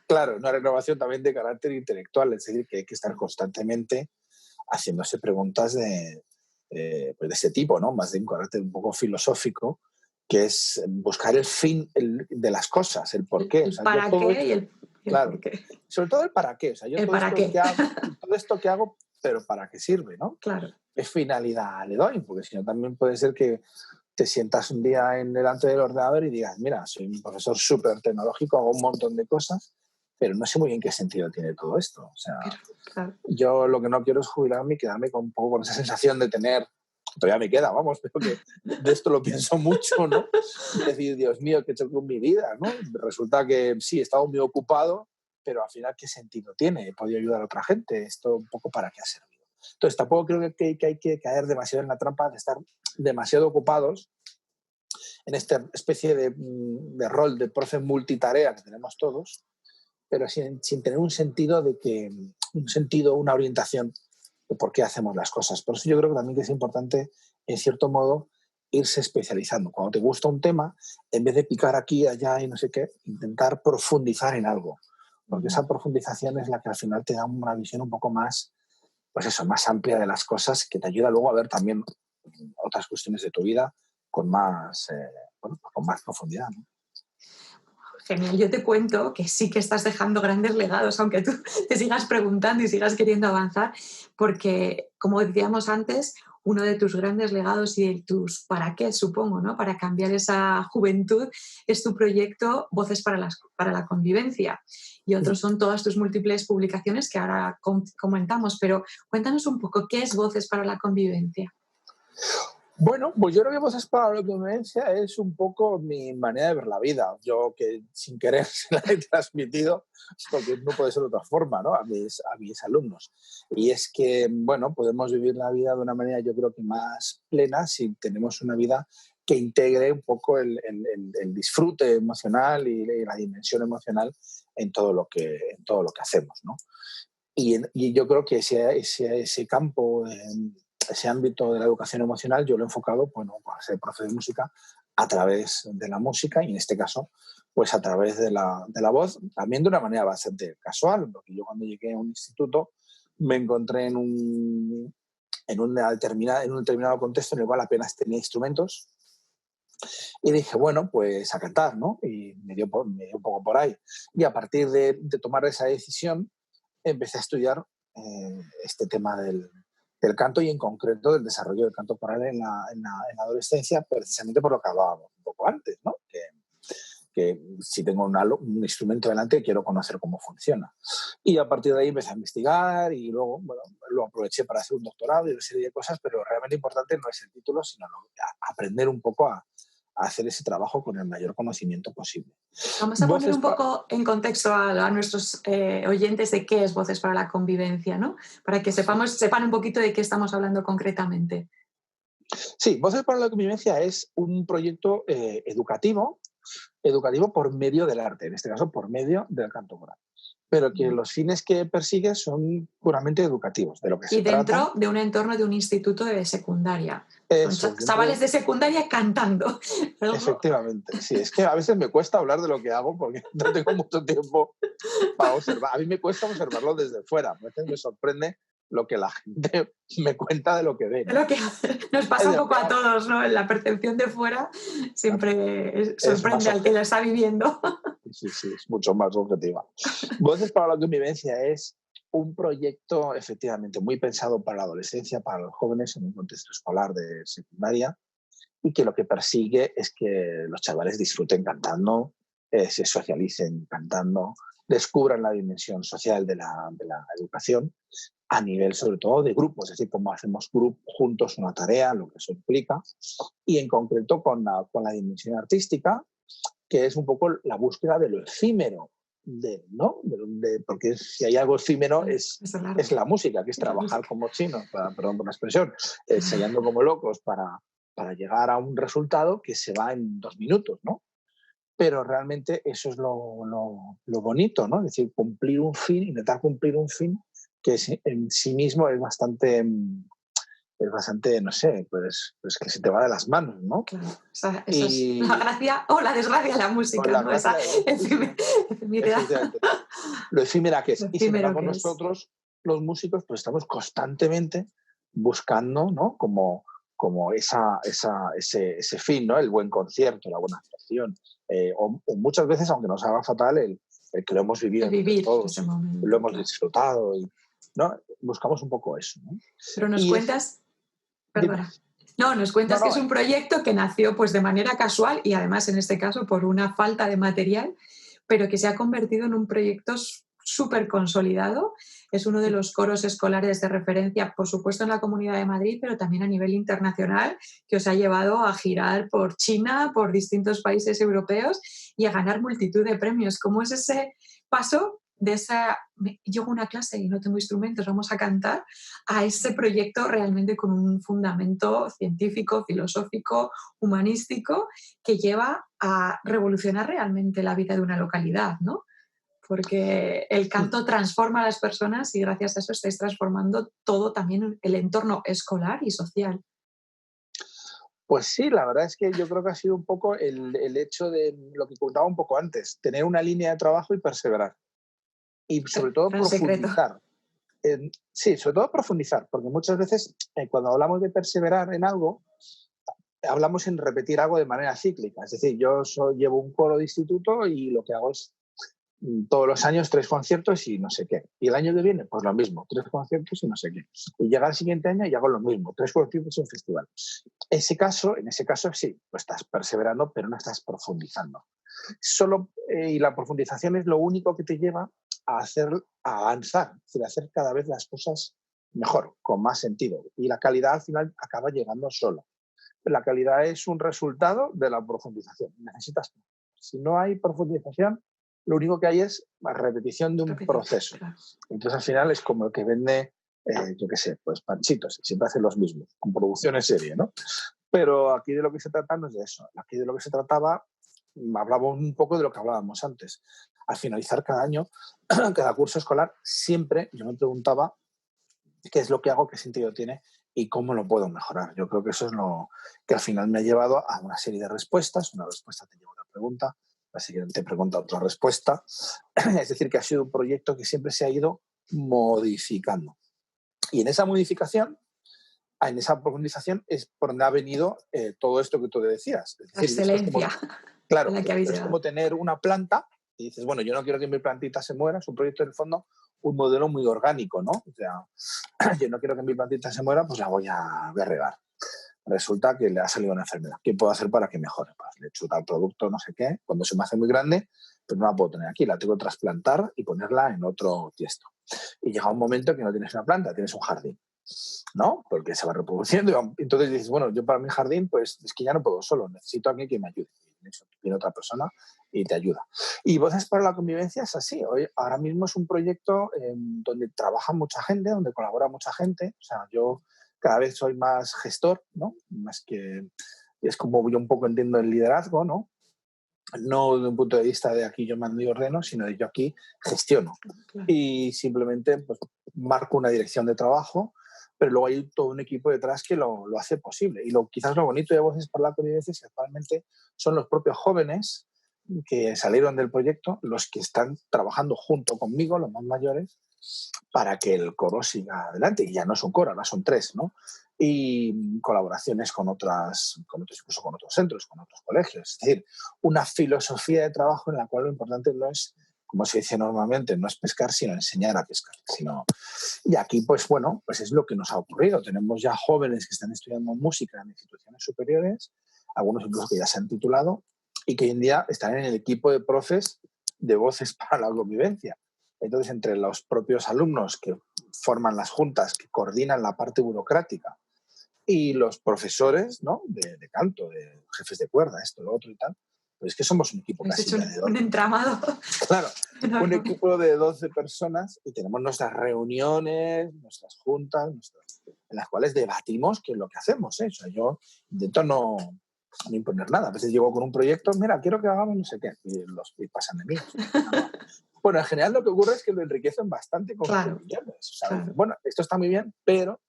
Claro, una renovación también de carácter intelectual, es decir, que hay que estar constantemente haciéndose preguntas de ese tipo, ¿no? Más de un carácter un poco filosófico, que es buscar el fin de las cosas, el por qué. El para qué y el por qué. Sobre todo el para qué. O sea, yo todo esto que hago, pero ¿para qué sirve, no? Claro. ¿Qué finalidad le doy? Porque si no, también puede ser que te sientas un día delante del ordenador y digas, mira, soy un profesor súper tecnológico, hago un montón de cosas, pero no sé muy bien qué sentido tiene todo esto. O sea, yo lo que no quiero es jubilarme y quedarme un poco con esa sensación de tener todavía me queda, vamos, pero que de esto lo pienso mucho, ¿no? Es decir, Dios mío, ¿qué he hecho con mi vida, ¿no? Resulta que sí, he estado muy ocupado, pero al final, ¿qué sentido tiene? He podido ayudar a otra gente, esto un poco para qué ha servido. Entonces, tampoco creo que hay que caer demasiado en la trampa de estar demasiado ocupados en esta especie de rol de profe multitarea que tenemos todos, pero sin tener un sentido una orientación de por qué hacemos las cosas. Por eso yo creo que también es importante, en cierto modo, irse especializando. Cuando te gusta un tema, en vez de picar aquí, allá y no sé qué, intentar profundizar en algo. Porque esa profundización es la que al final te da una visión un poco más, pues eso, más amplia de las cosas, que te ayuda luego a ver también otras cuestiones de tu vida con más, con más profundidad, ¿no? Genial, yo te cuento que sí que estás dejando grandes legados, aunque tú te sigas preguntando y sigas queriendo avanzar, porque, como decíamos antes, uno de tus grandes legados y de tus para qué, supongo, ¿no? Para cambiar esa juventud, es tu proyecto Voces para la Convivencia. Y otros son todas tus múltiples publicaciones que ahora comentamos, pero cuéntanos un poco, ¿qué es Voces para la Convivencia? Bueno, pues yo creo que Voces para la Convivencia es un poco mi manera de ver la vida. Yo que sin querer se la he transmitido, porque no puede ser de otra forma, ¿no? A mis alumnos. Y es que, bueno, podemos vivir la vida de una manera yo creo que más plena si tenemos una vida que integre un poco el disfrute emocional y la dimensión emocional en todo lo que hacemos, ¿no? Y yo creo que ese campo, ese ámbito de la educación emocional, yo lo he enfocado, bueno, para ser profe de música a través de la música y en este caso, pues a través de la voz, también de una manera bastante casual, porque yo cuando llegué a un instituto me encontré en un determinado contexto en el cual apenas tenía instrumentos y dije, bueno, pues a cantar, ¿no? Y me dio un poco por ahí. Y a partir de tomar esa decisión, empecé a estudiar este tema del canto y en concreto del desarrollo del canto coral en la adolescencia, precisamente por lo que hablábamos un poco antes, ¿no? Que si tengo un instrumento delante quiero conocer cómo funciona. Y a partir de ahí empecé a investigar y luego, bueno, lo aproveché para hacer un doctorado y una serie de cosas, pero realmente importante no es el título, sino aprender un poco a hacer ese trabajo con el mayor conocimiento posible. Vamos a poner un poco en contexto a nuestros oyentes de qué es Voces para la Convivencia, ¿no? Para que sepan un poquito de qué estamos hablando concretamente. Sí, Voces para la Convivencia es un proyecto educativo por medio del arte, en este caso por medio del canto coral. Pero que los fines que persigue son puramente educativos, de lo que se trata. Y dentro de un entorno de un instituto de secundaria. Eso, chavales de secundaria cantando. Efectivamente, sí. Es que a veces me cuesta hablar de lo que hago porque no tengo mucho tiempo para observar. A mí me cuesta observarlo desde fuera. A veces me sorprende lo que la gente me cuenta de lo que ve, ¿no? Lo que nos pasa un poco a todos, ¿no? La percepción de fuera siempre sorprende al que la está viviendo. Sí, es mucho más objetiva. Voces para la Convivencia es un proyecto efectivamente muy pensado para la adolescencia, para los jóvenes en un contexto escolar de secundaria y que lo que persigue es que los chavales disfruten cantando, se socialicen cantando, descubran la dimensión social de la educación a nivel sobre todo de grupos, es decir, cómo hacemos juntos una tarea, lo que eso implica, y en concreto con la dimensión artística, que es un poco la búsqueda de lo efímero, ¿no? Porque si hay algo efímero es la música, que es trabajar como chinos, perdón por la expresión, ensayando como locos para llegar a un resultado que se va en 2 minutos, ¿no? Pero realmente eso es lo bonito, ¿no? Es decir, intentar cumplir un fin que en sí mismo es bastante, no sé, pues que se te va de las manos, ¿no? Claro, esa es la gracia o la desgracia de la música, ¿no? Esa efemeridad. Lo efímera que es. Y sin embargo nosotros, los músicos, pues estamos constantemente buscando, ¿no? Como ese fin, ¿no? El buen concierto, la buena actuación. O muchas veces, aunque nos haga fatal, el que lo hemos vivido todos, ese momento, lo hemos disfrutado, ¿no? Buscamos un poco eso, ¿no? Pero nos cuentas... Perdona. Nos cuentas que es un proyecto que nació pues de manera casual y además en este caso por una falta de material, pero que se ha convertido en un proyecto súper consolidado. Es uno de los coros escolares de referencia, por supuesto, en la Comunidad de Madrid, pero también a nivel internacional, que os ha llevado a girar por China, por distintos países europeos y a ganar multitud de premios. ¿Cómo es ese paso de esa, llego a una clase y no tengo instrumentos, vamos a cantar, a ese proyecto realmente con un fundamento científico, filosófico, humanístico, que lleva a revolucionar realmente la vida de una localidad, ¿no? Porque el canto transforma a las personas y gracias a eso estáis transformando todo también el entorno escolar y social. Pues sí, la verdad es que yo creo que ha sido un poco el hecho de lo que contaba un poco antes, tener una línea de trabajo y perseverar. Y sobre todo El secreto. profundizar. Sí, sobre todo profundizar, porque muchas veces cuando hablamos de perseverar en algo, hablamos en repetir algo de manera cíclica. Es decir, llevo un coro de instituto y lo que hago es todos los años 3 conciertos y no sé qué. Y el año que viene, pues lo mismo, 3 conciertos y no sé qué. Y llega el siguiente año y hago lo mismo, 3 conciertos y un festival. En ese caso sí, pues estás perseverando, pero no estás profundizando. Y la profundización es lo único que te lleva a avanzar, es decir, a hacer cada vez las cosas mejor, con más sentido. Y la calidad al final acaba llegando sola. La calidad es un resultado de la profundización. Si no hay profundización, lo único que hay es la repetición de un proceso. Claro. Entonces, al final es como el que vende, yo qué sé, pues panchitos, y siempre hace los mismos, con producción en serie, ¿no? Pero aquí de lo que se trata no es de eso. Aquí de lo que se trataba, hablábamos un poco de lo que hablábamos antes. Al finalizar cada año, cada curso escolar, siempre yo me preguntaba qué es lo que hago, qué sentido tiene y cómo lo puedo mejorar. Yo creo que eso es lo que al final me ha llevado a una serie de respuestas. Una respuesta te lleva a otra pregunta, la siguiente pregunta otra respuesta. Es decir, que ha sido un proyecto que siempre se ha ido modificando. Y en esa modificación, en esa profundización, es por donde ha venido todo esto que tú decías. Es La decir, excelencia claro, a la que habéis es llegado. como tener una planta y dices, bueno, yo no quiero que mi plantita se muera, es un proyecto en el fondo, un modelo muy orgánico, ¿no? O sea, yo no quiero que mi plantita se muera, pues la voy a regar. Resulta que le ha salido una enfermedad. ¿Qué puedo hacer para que mejore? Pues le echo tal producto, no sé qué. Cuando se me hace muy grande, pues no la puedo tener aquí, la tengo que trasplantar y ponerla en otro tiesto. Y llega un momento que no tienes una planta, tienes un jardín, ¿no? Porque se va reproduciendo. Entonces dices, bueno, yo para mi jardín, pues es que ya no puedo solo, necesito a alguien que me ayude. Viene otra persona y te ayuda. Y Voces para la Convivencia es así. Ahora mismo es un proyecto donde trabaja mucha gente, donde colabora mucha gente. O sea, yo cada vez soy más gestor, ¿no? Más que es como yo un poco entiendo el liderazgo, ¿no? No desde un punto de vista de aquí yo mando y ordeno, sino de yo aquí gestiono. Claro. Y simplemente pues, marco una dirección de trabajo, pero luego hay todo un equipo detrás que lo hace posible. Y quizás lo bonito de Voces para la Convivencia es que actualmente son los propios jóvenes que salieron del proyecto los que están trabajando junto conmigo, los más mayores, para que el coro siga adelante. Y ya no es un coro, ahora son 3, ¿no? Y colaboraciones con otros, incluso con otros centros, con otros colegios. Es decir, una filosofía de trabajo en la cual lo importante no es, como se dice normalmente, no es pescar, sino enseñar a pescar. Y aquí, pues bueno, pues es lo que nos ha ocurrido. Tenemos ya jóvenes que están estudiando música en instituciones superiores, algunos incluso que ya se han titulado, y que hoy en día están en el equipo de profes de Voces para la Convivencia. Entonces, entre los propios alumnos que forman las juntas, que coordinan la parte burocrática, y los profesores, ¿no? de canto, de jefes de cuerda, esto, lo otro y tal, pues es que somos un equipo Habéis casi hecho ya de un 12. entramado Claro, un enorme. equipo de 12 personas y tenemos nuestras reuniones, nuestras juntas, en las cuales debatimos qué es lo que hacemos. O sea, yo intento no imponer nada. A veces llego con un proyecto, mira, quiero que hagamos no sé qué, y pasan de mí. Bueno, en general lo que ocurre es que lo enriquecen bastante con sus Claro, opiniones. O sea, claro. dicen, bueno, esto está muy bien, pero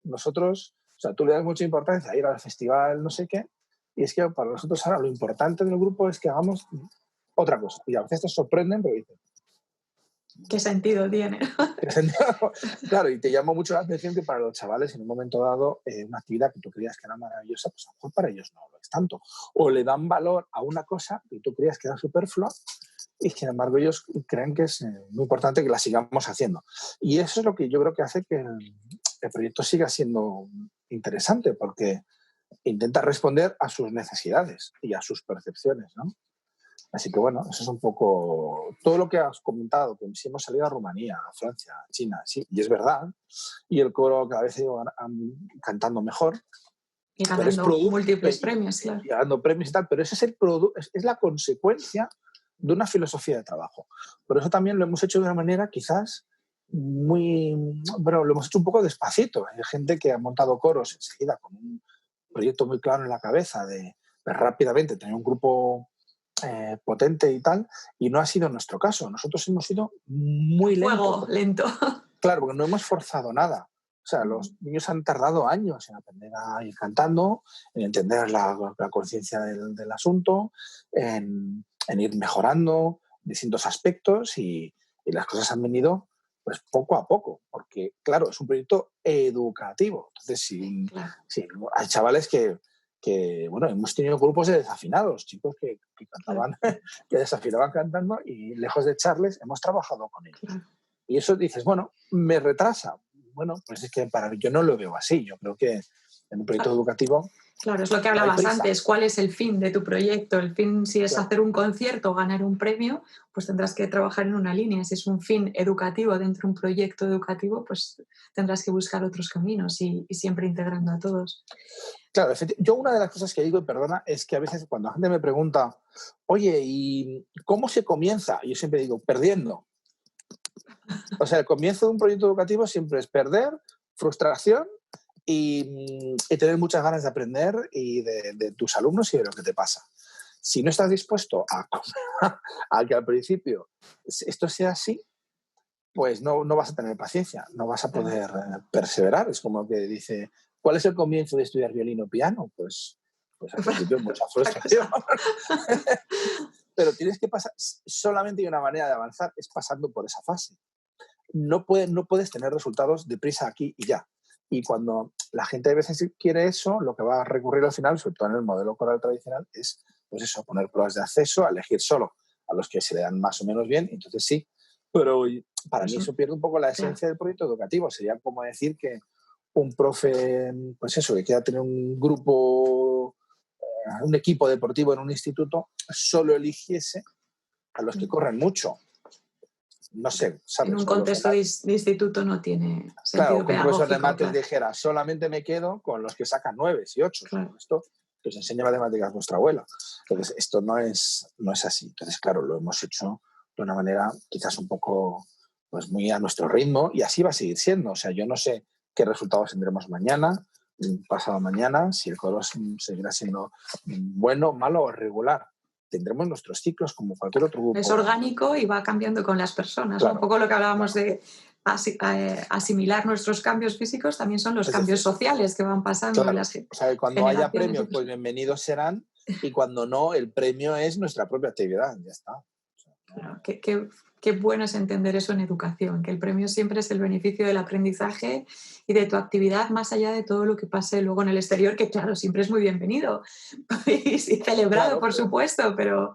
nosotros, o sea, tú le das mucha importancia a ir al festival, no sé qué, y es que para nosotros ahora lo importante del grupo es que hagamos otra cosa. Y a veces te sorprenden, pero dices, ¿Qué sentido tiene? claro, y te llama mucho la atención que para los chavales en un momento dado una actividad que tú creías que era maravillosa, pues a lo mejor para ellos no lo es tanto. O le dan valor a una cosa que tú creías que era superflua y sin embargo ellos creen que es muy importante que la sigamos haciendo. Y eso es lo que yo creo que hace que el proyecto siga siendo interesante, porque intenta responder a sus necesidades y a sus percepciones, ¿no? Así que bueno, eso es un poco todo lo que has comentado, que sí hemos salido a Rumanía, a Francia, a China, sí, y es verdad, y el coro cada vez ha ido cantando mejor, Y pero es ganando producto múltiples premios, claro. y ganando premios y tal, pero ese es es la consecuencia de una filosofía de trabajo. Por eso también lo hemos hecho de una manera quizás muy, bueno, lo hemos hecho un poco despacito. Hay gente que ha montado coros enseguida con un proyecto muy claro en la cabeza de rápidamente tener un grupo potente y tal, y no ha sido nuestro caso. Nosotros hemos sido A muy lentos. fuego lento. Claro, porque no hemos forzado nada. O sea, los niños han tardado años en aprender a ir cantando, en entender la conciencia del asunto, en ir mejorando distintos aspectos y las cosas han venido pues poco a poco, porque claro, es un proyecto educativo. Entonces, Claro. hay chavales bueno, hemos tenido grupos de desafinados, chicos que cantaban, que desafinaban cantando y lejos de echarles, hemos trabajado con ellos. Claro. Y eso dices, bueno, me retrasa. Bueno, pues es que para mí yo no lo veo así. Yo creo que en un proyecto educativo Claro, es lo que no hay hablabas prisa. antes. ¿Cuál es el fin de tu proyecto? El fin, si es Claro. hacer un concierto o ganar un premio, pues tendrás que trabajar en una línea. Si es un fin educativo dentro de un proyecto educativo, pues tendrás que buscar otros caminos y siempre integrando a todos. Claro, yo una de las cosas que digo, y perdona, es que a veces cuando la gente me pregunta, oye, ¿y cómo se comienza? Yo siempre digo, perdiendo. O sea, el comienzo de un proyecto educativo siempre es perder, frustración y tener muchas ganas de aprender y de tus alumnos y de lo que te pasa. Si no estás dispuesto a que al principio esto sea así, pues no vas a tener paciencia, no vas a poder perseverar. Es como que dice, ¿cuál es el comienzo de estudiar violín o piano? Pues al principio mucha frustración. Pero tienes que pasar, solamente hay una manera de avanzar, es pasando por esa fase. No puedes tener resultados deprisa aquí y ya. Y cuando la gente a veces quiere eso, lo que va a recurrir al final, sobre todo en el modelo coral tradicional, es pues eso, poner pruebas de acceso, a elegir solo a los que se le dan más o menos bien, entonces sí. Pero para mí eso pierde un poco la esencia del proyecto educativo. Sería como decir que un profe, pues eso, que quiera tener un grupo, un equipo deportivo en un instituto, solo eligiese a los que corren mucho. No sé, En ¿sabes? un contexto de instituto no tiene Claro, sentido que un profesor de pedagógico, mates claro. dijera, solamente me quedo con los que sacan 9 y 8. Claro. Esto que os enseña matemáticas vuestra abuela. Entonces, esto no es así. Entonces, claro, lo hemos hecho de una manera quizás un poco, pues muy a nuestro ritmo y así va a seguir siendo. O sea, yo no sé qué resultados tendremos mañana, pasado mañana, si el coro seguirá siendo bueno, malo o regular. Tendremos nuestros ciclos como cualquier otro grupo. Es orgánico y va cambiando con las personas. Claro, ¿no? Un poco lo que hablábamos de asimilar nuestros cambios físicos, también son los cambios sociales que van pasando. Claro, Las o sea, cuando haya generaciones. premios, pues bienvenidos serán, y cuando no, el premio es nuestra propia actividad, ya está. Claro, qué bueno es entender eso en educación, que el premio siempre es el beneficio del aprendizaje y de tu actividad más allá de todo lo que pase luego en el exterior, que claro, siempre es muy bienvenido y celebrado, Claro, por supuesto, pero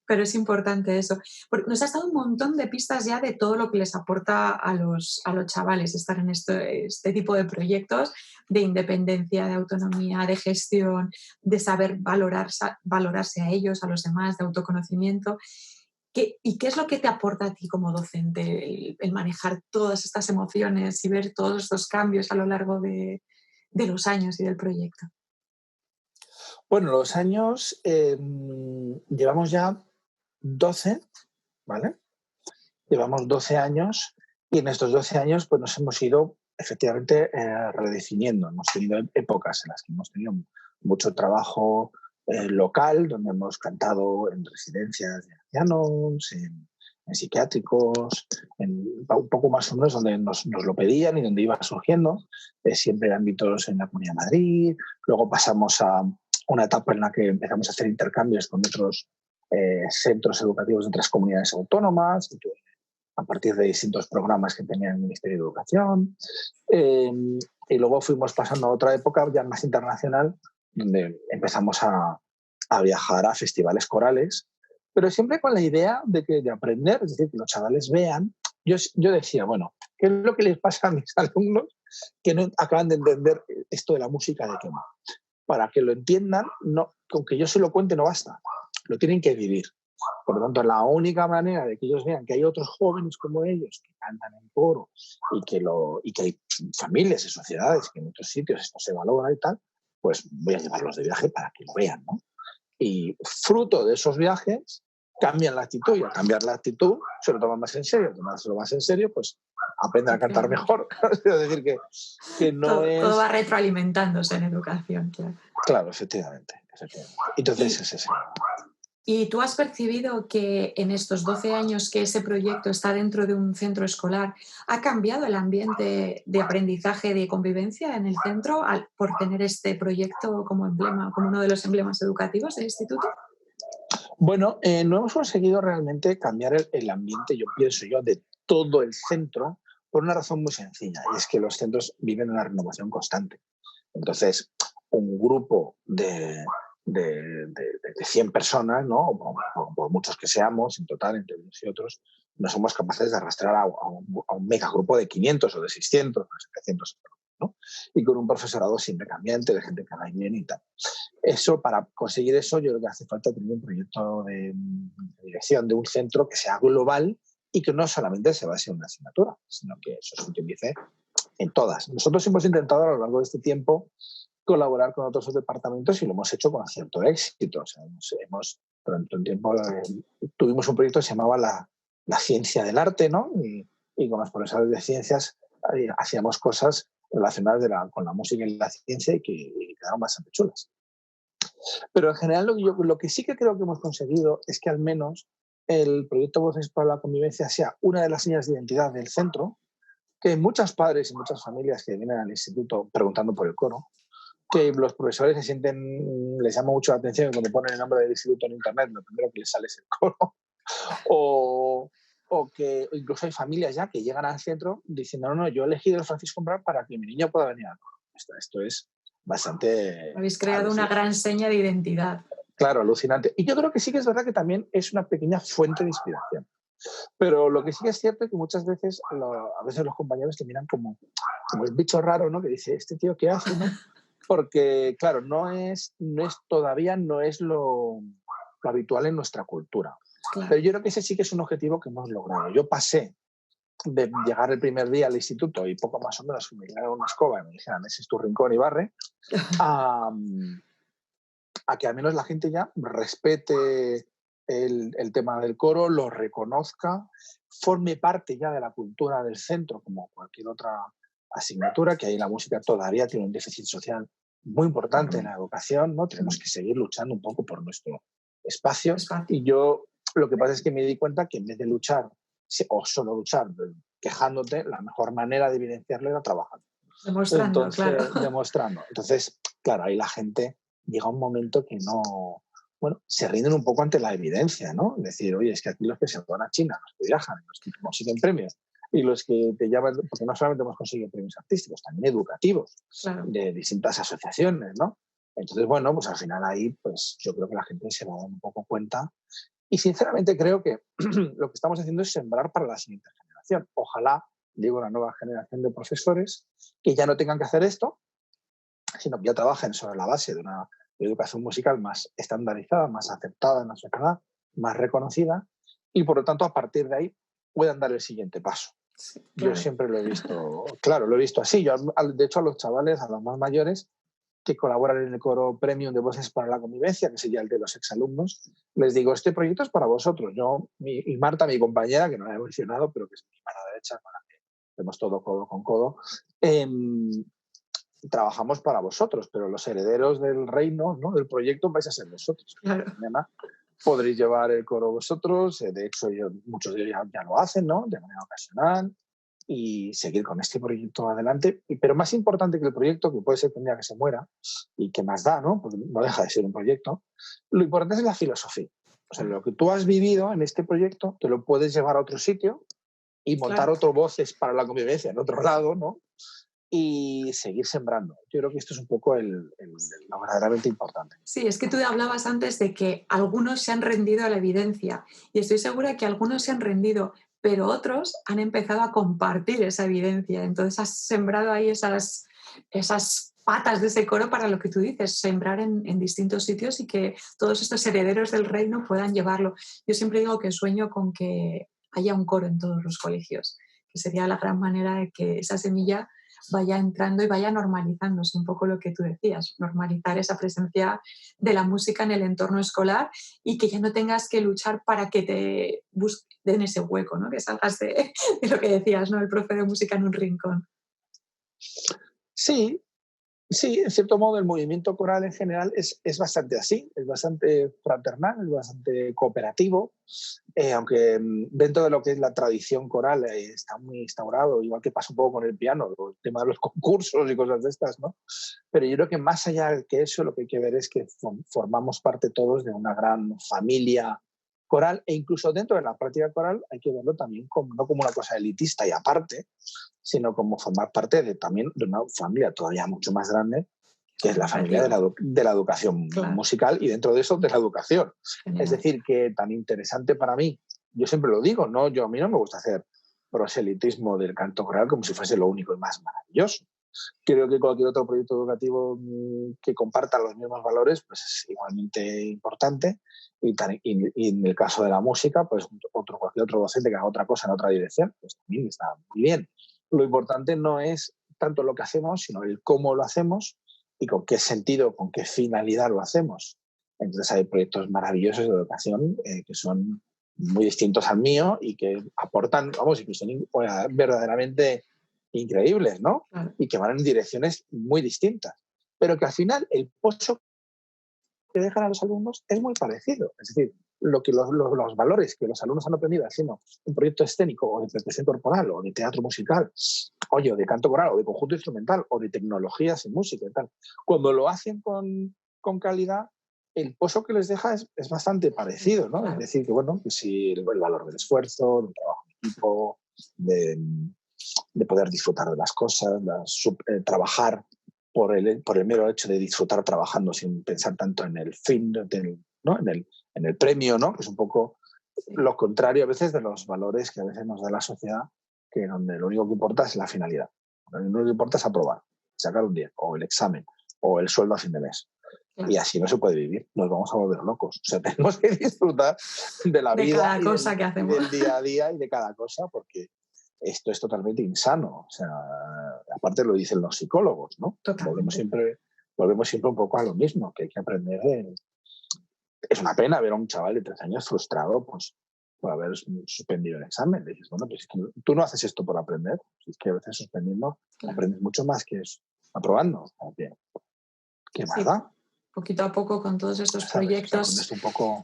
es importante eso. Porque nos has dado un montón de pistas ya de todo lo que les aporta a los chavales estar en este tipo de proyectos de independencia, de autonomía, de gestión, de saber valorarse a ellos, a los demás, de autoconocimiento. ¿Y qué es lo que te aporta a ti como docente el manejar todas estas emociones y ver todos estos cambios a lo largo de los años y del proyecto? bueno, los años, llevamos ya 12, ¿vale? Llevamos 12 años y en estos 12 años pues nos hemos ido efectivamente redefiniendo. Hemos tenido épocas en las que hemos tenido mucho trabajo local, donde hemos cantado en residencias de ancianos, en psiquiátricos, un poco más o menos donde nos lo pedían y donde iba surgiendo, siempre ámbitos en la Comunidad de Madrid. Luego pasamos a una etapa en la que empezamos a hacer intercambios con otros centros educativos de otras comunidades autónomas, a partir de distintos programas que tenía el Ministerio de Educación. Y luego fuimos pasando a otra época ya más internacional, donde empezamos a viajar a festivales corales, pero siempre con la idea de aprender, es decir, que los chavales vean. Yo decía, bueno, ¿qué es lo que les pasa a mis alumnos que no acaban de entender esto de la música de quema? Para que lo entiendan, no, con que yo se lo cuente no basta, lo tienen que vivir. Por lo tanto, la única manera de que ellos vean que hay otros jóvenes como ellos que cantan en coro y que hay familias y sociedades que en otros sitios esto se valora y tal, pues voy a llevarlos de viaje para que lo vean, ¿no? Y fruto de esos viajes cambian la actitud, y al cambiar la actitud se lo toman más en serio, tomárselo más en serio, pues aprenden a cantar mejor. Es decir, que no todo es... va retroalimentándose en educación, claro. Claro, efectivamente. Entonces es ese. ¿Y tú has percibido que en estos 12 años que ese proyecto está dentro de un centro escolar, ha cambiado el ambiente de aprendizaje, de convivencia en el centro por tener este proyecto como emblema, como uno de los emblemas educativos del instituto? Bueno, no hemos conseguido realmente cambiar el ambiente, yo pienso yo, de todo el centro por una razón muy sencilla, y es que los centros viven una renovación constante. Entonces, un grupo de 100 personas, ¿no? Por muchos que seamos, en total, entre unos y otros, no somos capaces de arrastrar a un megagrupo de 500 o de 600 o de 700, ¿no? Y con un profesorado siempre cambiante, de gente que va bien y tal. Eso, para conseguir eso, yo creo que hace falta tener un proyecto de dirección de un centro que sea global y que no solamente se base en una asignatura, sino que eso se utilice en todas. Nosotros hemos intentado a lo largo de este tiempo colaborar con otros departamentos y lo hemos hecho con cierto éxito. O sea, durante un tiempo tuvimos un proyecto que se llamaba la ciencia del arte, ¿no? Y con los profesores de ciencias hacíamos cosas relacionadas con la música y la ciencia y que quedaron bastante chulas. Pero en general lo que sí que creo que hemos conseguido es que al menos el proyecto Voces para la Convivencia sea una de las señas de identidad del centro, que muchos padres y muchas familias que vienen al instituto preguntando por el coro, que los profesores se sienten, les llama mucho la atención cuando ponen el nombre del instituto en internet, lo primero que les sale es el coro, o que incluso hay familias ya que llegan al centro diciendo, no, yo he elegido el Francisco Umbral para que mi niño pueda venir al coro. Esto es bastante... Habéis creado una gran seña de identidad. Claro, alucinante. Y yo creo que sí que es verdad que también es una pequeña fuente de inspiración. Pero lo que sí que es cierto es que muchas veces, a veces los compañeros te miran como el bicho raro, ¿no? Que dice, ¿este tío qué hace, no? Porque, claro, todavía no es lo habitual en nuestra cultura. Claro. Pero yo creo que ese sí que es un objetivo que hemos logrado. Yo pasé de llegar el primer día al instituto y poco más o menos me llegaron una escoba y me dijeran, ese es tu rincón y barre, a que al menos la gente ya respete el tema del coro, lo reconozca, forme parte ya de la cultura del centro como cualquier otra asignatura, que ahí la música todavía tiene un déficit social muy importante en la educación, ¿no? Tenemos que seguir luchando un poco por nuestro espacio. Y yo lo que pasa es que me di cuenta que en vez de luchar o solo luchar quejándote, la mejor manera de evidenciarlo era trabajando. Demostrando, claro. Demostrando. Entonces, claro, ahí la gente llega un momento que no... Bueno, se rinden un poco ante la evidencia, ¿no? Decir, oye, es que aquí los que se van a China, los que viajan, los que consiguen premios y los que te llaman, porque no solamente hemos conseguido premios artísticos, también educativos, claro, de distintas asociaciones, ¿no? Entonces, bueno, pues al final ahí, pues yo creo que la gente se va a dar un poco cuenta y sinceramente creo que lo que estamos haciendo es sembrar para la siguiente generación. Ojalá, digo, una nueva generación de profesores que ya no tengan que hacer esto, sino que ya trabajen sobre la base de una educación musical más estandarizada, más aceptada en la sociedad, más reconocida, y por lo tanto a partir de ahí puedan dar el siguiente paso. Sí, claro. Yo siempre lo he visto, claro, lo he visto así. Yo, de hecho, a los chavales, a los más mayores, que colaboran en el coro premium de Voces para la Convivencia, que sería el de los exalumnos, les digo, este proyecto es para vosotros. Yo y Marta, mi compañera, que no la he mencionado, pero que es mi mano derecha, con la que hacemos todo codo con codo, trabajamos para vosotros, pero los herederos del reino, ¿no?, del proyecto vais a ser vosotros. Claro. Mañana podréis llevar el coro vosotros, de hecho muchos de ellos ya lo hacen, ¿no?, de manera ocasional, y seguir con este proyecto adelante. Pero más importante que el proyecto, que puede ser que un día que se muera, y que más da, ¿no?, porque no deja de ser un proyecto, lo importante es la filosofía. O sea, lo que tú has vivido en este proyecto te lo puedes llevar a otro sitio y montar claro, otro Voces para la Convivencia en otro lado, ¿no?, y seguir sembrando. Yo creo que esto es un poco lo verdaderamente importante. Sí, es que tú hablabas antes de que algunos se han rendido a la evidencia y estoy segura que algunos se han rendido, pero otros han empezado a compartir esa evidencia. Entonces has sembrado ahí esas patas de ese coro para lo que tú dices, sembrar en distintos sitios y que todos estos herederos del reino puedan llevarlo. Yo siempre digo que sueño con que haya un coro en todos los colegios, que sería la gran manera de que esa semilla vaya entrando y vaya normalizándose, un poco lo que tú decías, normalizar esa presencia de la música en el entorno escolar y que ya no tengas que luchar para que te den ese hueco, ¿no? Que salgas de lo que decías, ¿no? El profe de música en un rincón. Sí, sí, en cierto modo el movimiento coral en general es bastante así, es bastante fraternal, es bastante cooperativo, aunque dentro de lo que es la tradición coral está muy instaurado, igual que pasa un poco con el piano, el tema de los concursos y cosas de estas, ¿no? Pero yo creo que más allá que eso, lo que hay que ver es que formamos parte todos de una gran familia coral, e incluso dentro de la práctica coral hay que verlo también como, no como una cosa elitista y aparte, sino como formar parte también de una familia todavía mucho más grande, que es la familia de la educación musical y dentro de eso de la educación. Genial. Es decir, que tan interesante para mí, yo siempre lo digo, ¿no? A mí no me gusta hacer proselitismo del canto coral como si fuese lo único y más maravilloso. Creo que cualquier otro proyecto educativo que comparta los mismos valores pues es igualmente importante y en el caso de la música, pues cualquier otro docente que haga otra cosa en otra dirección, pues también está muy bien. Lo importante no es tanto lo que hacemos, sino el cómo lo hacemos y con qué sentido, con qué finalidad lo hacemos. Entonces hay proyectos maravillosos de educación que son muy distintos al mío y que aportan, vamos, y que son verdaderamente increíbles, ¿no? Claro. Y que van en direcciones muy distintas. Pero que al final el pozo que dejan a los alumnos es muy parecido. Es decir, los valores que los alumnos han aprendido haciendo un proyecto escénico o de expresión corporal o de teatro musical, o de canto coral o de conjunto instrumental o de tecnologías en música y tal, cuando lo hacen con calidad, el pozo que les deja es bastante parecido, ¿no? Claro. Es decir, que bueno, que si el valor del esfuerzo, del trabajo en equipo, de poder disfrutar de las cosas, trabajar por el mero hecho de disfrutar trabajando sin pensar tanto en el fin, ¿no? en el premio, ¿no? Que es un poco lo contrario a veces de los valores que a veces nos da la sociedad, que donde lo único que importa es la finalidad. Lo único que importa es aprobar, sacar un 10, o el examen, o el sueldo a fin de mes. Claro. Y así no se puede vivir, nos vamos a volver locos. O sea, tenemos que disfrutar de la vida cada cosa que hacemos. Y del día a día y de cada cosa, porque esto es totalmente insano. O sea, aparte lo dicen los psicólogos, ¿no? Volvemos siempre un poco a lo mismo, que hay que aprender de... Es una pena ver a un chaval de 13 años frustrado pues, por haber suspendido el examen. Le dices, bueno, pues es que tú no haces esto por aprender. Es que a veces suspendiendo aprendes mucho más que aprobando. ¿Qué más da? Poquito a poco con todos estos proyectos,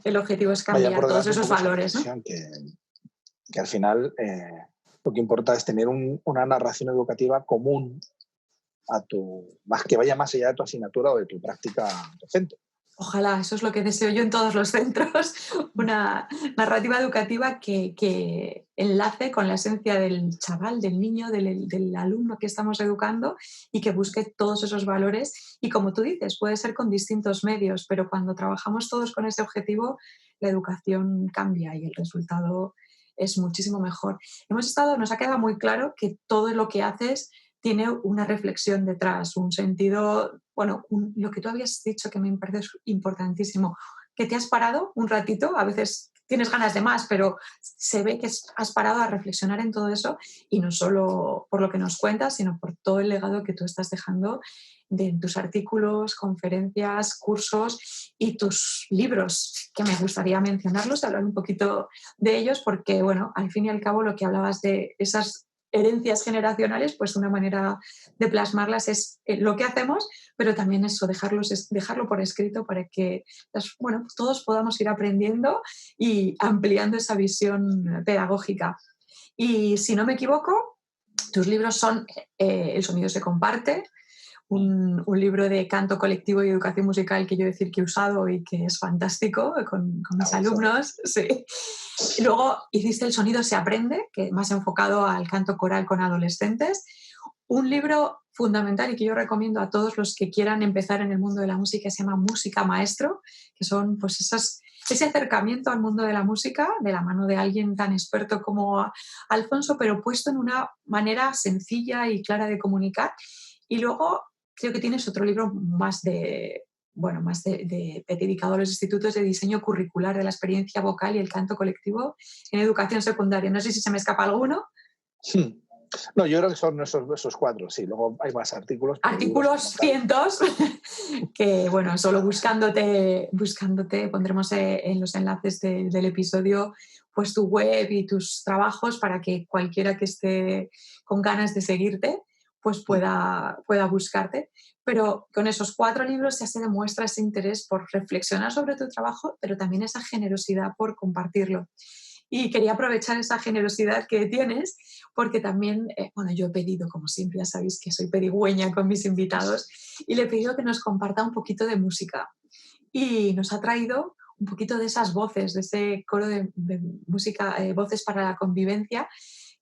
el objetivo es cambiar todos esos valores, ¿no? Que al final lo que importa es tener una narración educativa común que vaya más allá de tu asignatura o de tu práctica docente. Ojalá, eso es lo que deseo yo en todos los centros, una narrativa educativa que enlace con la esencia del chaval, del niño, del alumno que estamos educando y que busque todos esos valores. Y como tú dices, puede ser con distintos medios, pero cuando trabajamos todos con ese objetivo, la educación cambia y el resultado es muchísimo mejor. Nos ha quedado muy claro que todo lo que haces tiene una reflexión detrás, un sentido, bueno, lo que tú habías dicho que me parece importantísimo, que te has parado un ratito, a veces tienes ganas de más, pero se ve que has parado a reflexionar en todo eso y no solo por lo que nos cuentas, sino por todo el legado que tú estás dejando de tus artículos, conferencias, cursos y tus libros, que me gustaría mencionarlos, hablar un poquito de ellos, porque, bueno, al fin y al cabo lo que hablabas de esas herencias generacionales, pues una manera de plasmarlas es lo que hacemos, pero también eso, dejarlo por escrito para que bueno, todos podamos ir aprendiendo y ampliando esa visión pedagógica. Y si no me equivoco, tus libros son El sonido se comparte, un libro de canto colectivo y educación musical que yo decir que he usado y que es fantástico con mis alumnos. Sí. Y luego hiciste El sonido se aprende, que más enfocado al canto coral con adolescentes. Un libro fundamental y que yo recomiendo a todos los que quieran empezar en el mundo de la música, se llama Música Maestro, que son pues ese acercamiento al mundo de la música de la mano de alguien tan experto como Alfonso, pero puesto en una manera sencilla y clara de comunicar. Y luego creo que tienes otro libro más dedicado a los institutos de diseño curricular de la experiencia vocal y el canto colectivo en educación secundaria. No sé si se me escapa alguno. Sí. No, yo creo que son esos 4, sí. Luego hay más artículos. Artículos cientos, que bueno, solo buscándote pondremos en los enlaces del episodio pues tu web y tus trabajos para que cualquiera que esté con ganas de seguirte pues pueda buscarte. Pero con esos 4 libros ya se demuestra ese interés por reflexionar sobre tu trabajo, pero también esa generosidad por compartirlo. Y quería aprovechar esa generosidad que tienes, porque también, yo he pedido, como siempre, ya sabéis que soy pedigüeña con mis invitados, y le he pedido que nos comparta un poquito de música. Y nos ha traído un poquito de esas voces, de ese coro de música, voces para la convivencia,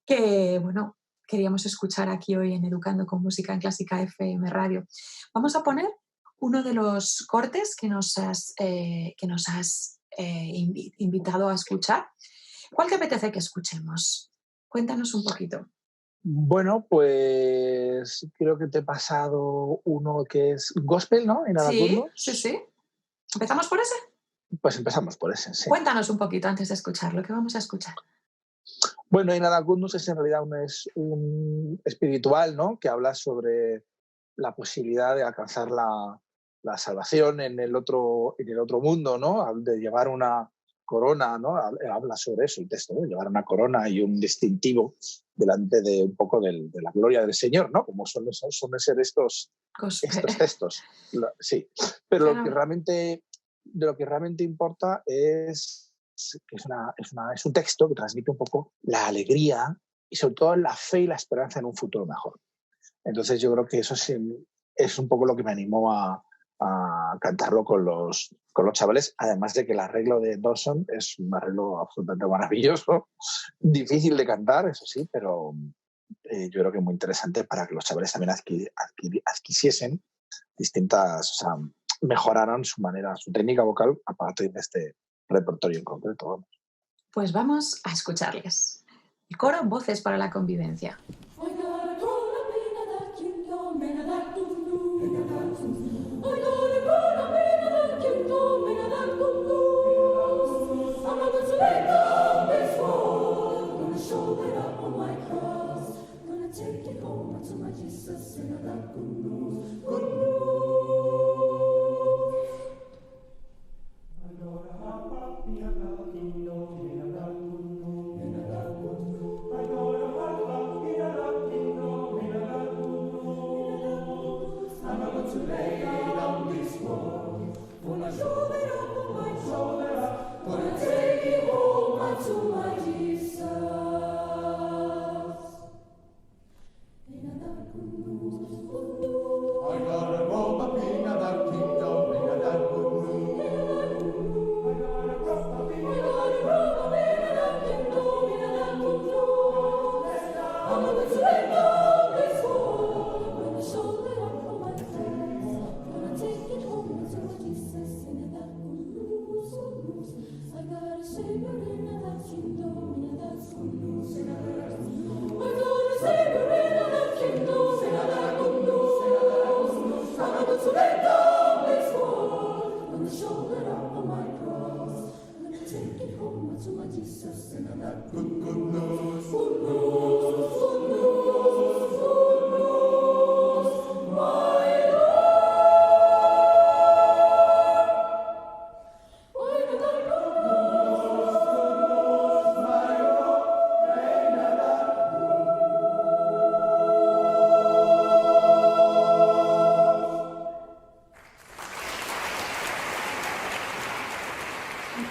que, bueno, queríamos escuchar aquí hoy en Educando con Música en Clásica FM Radio. Vamos a poner uno de los cortes que nos has invitado a escuchar. ¿Cuál te apetece que escuchemos? Cuéntanos un poquito. Bueno, pues creo que te he pasado uno que es gospel, ¿no? Sí, sí, sí. ¿Empezamos por ese? Pues empezamos por ese, sí. Cuéntanos un poquito antes de escucharlo. ¿Qué vamos a escuchar? Bueno, Inadacundus es en realidad un espiritual, ¿no? Que habla sobre la posibilidad de alcanzar la salvación en el otro mundo, ¿no? De llevar una corona, ¿no? Habla sobre eso el texto, ¿no? Llevar una corona y un distintivo delante de un poco de la gloria del Señor, ¿no? Como suelen ser estos textos. Sí. Pero claro. De lo que realmente importa es que es un texto que transmite un poco la alegría y sobre todo la fe y la esperanza en un futuro mejor. Entonces yo creo que eso es un poco lo que me animó a cantarlo con los chavales, además de que el arreglo de Dawson es un arreglo absolutamente maravilloso, difícil de cantar, eso sí, pero yo creo que muy interesante para que los chavales también adquiriesen distintas, o sea, mejoraran su técnica vocal a partir de este repertorio en concreto. Vamos. Pues vamos a escucharles. El coro Voces para la Convivencia.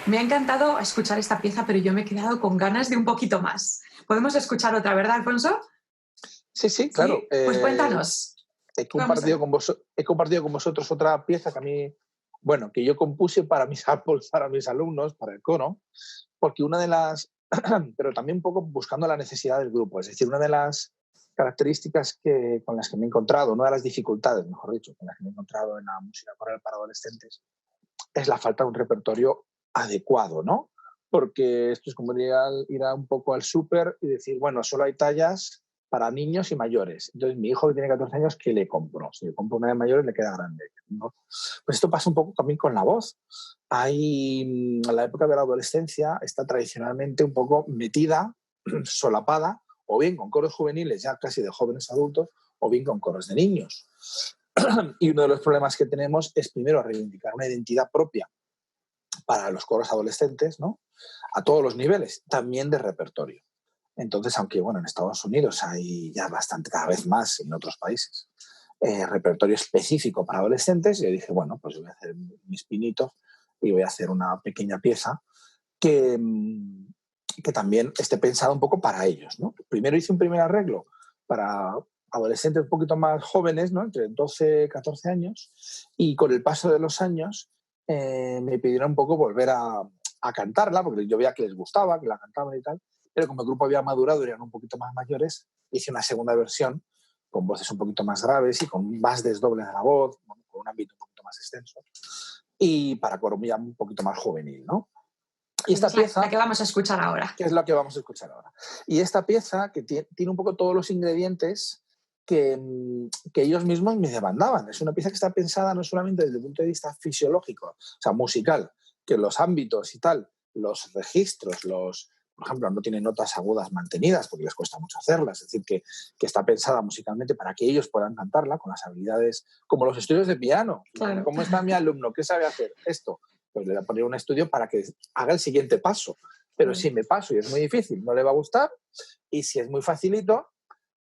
Me ha encantado escuchar esta pieza, pero yo me he quedado con ganas de un poquito más. ¿Podemos escuchar otra, verdad, Alfonso? Sí, claro. ¿Sí? Pues cuéntanos. He compartido con vosotros otra pieza que a mí, bueno, que yo compuse para mis alumnos, para el coro, porque una de las, pero también un poco buscando la necesidad del grupo, es decir, una de las características con las que me he encontrado, una de las dificultades, mejor dicho, con las que me he encontrado en la música coral para adolescentes, es la falta de un repertorio adecuado, ¿no? Porque esto es como ir un poco al súper y decir, bueno, solo hay tallas para niños y mayores. Entonces, mi hijo que tiene 14 años, ¿qué le compro? Si le compro una de mayores, le queda grande, ¿no? Pues esto pasa un poco también con la voz. La época de la adolescencia está tradicionalmente un poco metida, solapada, o bien con coros juveniles ya casi de jóvenes adultos, o bien con coros de niños. Y uno de los problemas que tenemos es primero reivindicar una identidad propia para los coros adolescentes, ¿no? A todos los niveles, también de repertorio. Entonces, aunque bueno, en Estados Unidos hay ya bastante, cada vez más en otros países, repertorio específico para adolescentes, yo dije, bueno, pues voy a hacer mis pinitos y voy a hacer una pequeña pieza que, que también esté pensada un poco para ellos, ¿no? Primero hice un primer arreglo para adolescentes un poquito más jóvenes, ¿no? Entre 12 y 14 años, y con el paso de los años me pidieron un poco volver a cantarla, porque yo veía que les gustaba, que la cantaban y tal, pero como el grupo había madurado y eran un poquito más mayores, hice una segunda versión con voces un poquito más graves y con más desdoble de la voz, con un ámbito un poquito más extenso, y para coro ya un poquito más juvenil, ¿no? Y esta pieza, la que vamos a escuchar ahora. Que es la que vamos a escuchar ahora. Y esta pieza que tiene un poco todos los ingredientes que ellos mismos me demandaban. Es una pieza que está pensada no solamente desde el punto de vista fisiológico, o sea, musical, que los ámbitos y tal, los registros, por ejemplo, no tienen notas agudas mantenidas porque les cuesta mucho hacerlas, es decir, que está pensada musicalmente para que ellos puedan cantarla con las habilidades, como los estudios de piano. Claro. ¿Cómo está mi alumno? ¿Qué sabe hacer? Esto. Pues le voy a poner un estudio para que haga el siguiente paso. Pero si me paso y es muy difícil, no le va a gustar. Y si es muy facilito,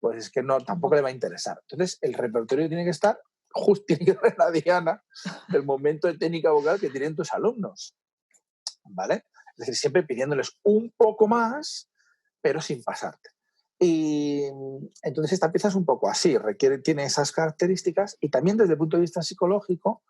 pues es que no, tampoco le va a interesar. Entonces, el repertorio tiene que estar justo, tiene que ser la diana del momento de técnica vocal que tienen tus alumnos. ¿Vale? Es decir, siempre pidiéndoles un poco más, pero sin pasarte. Y entonces esta pieza es un poco así, tiene esas características y también desde el punto de vista psicológico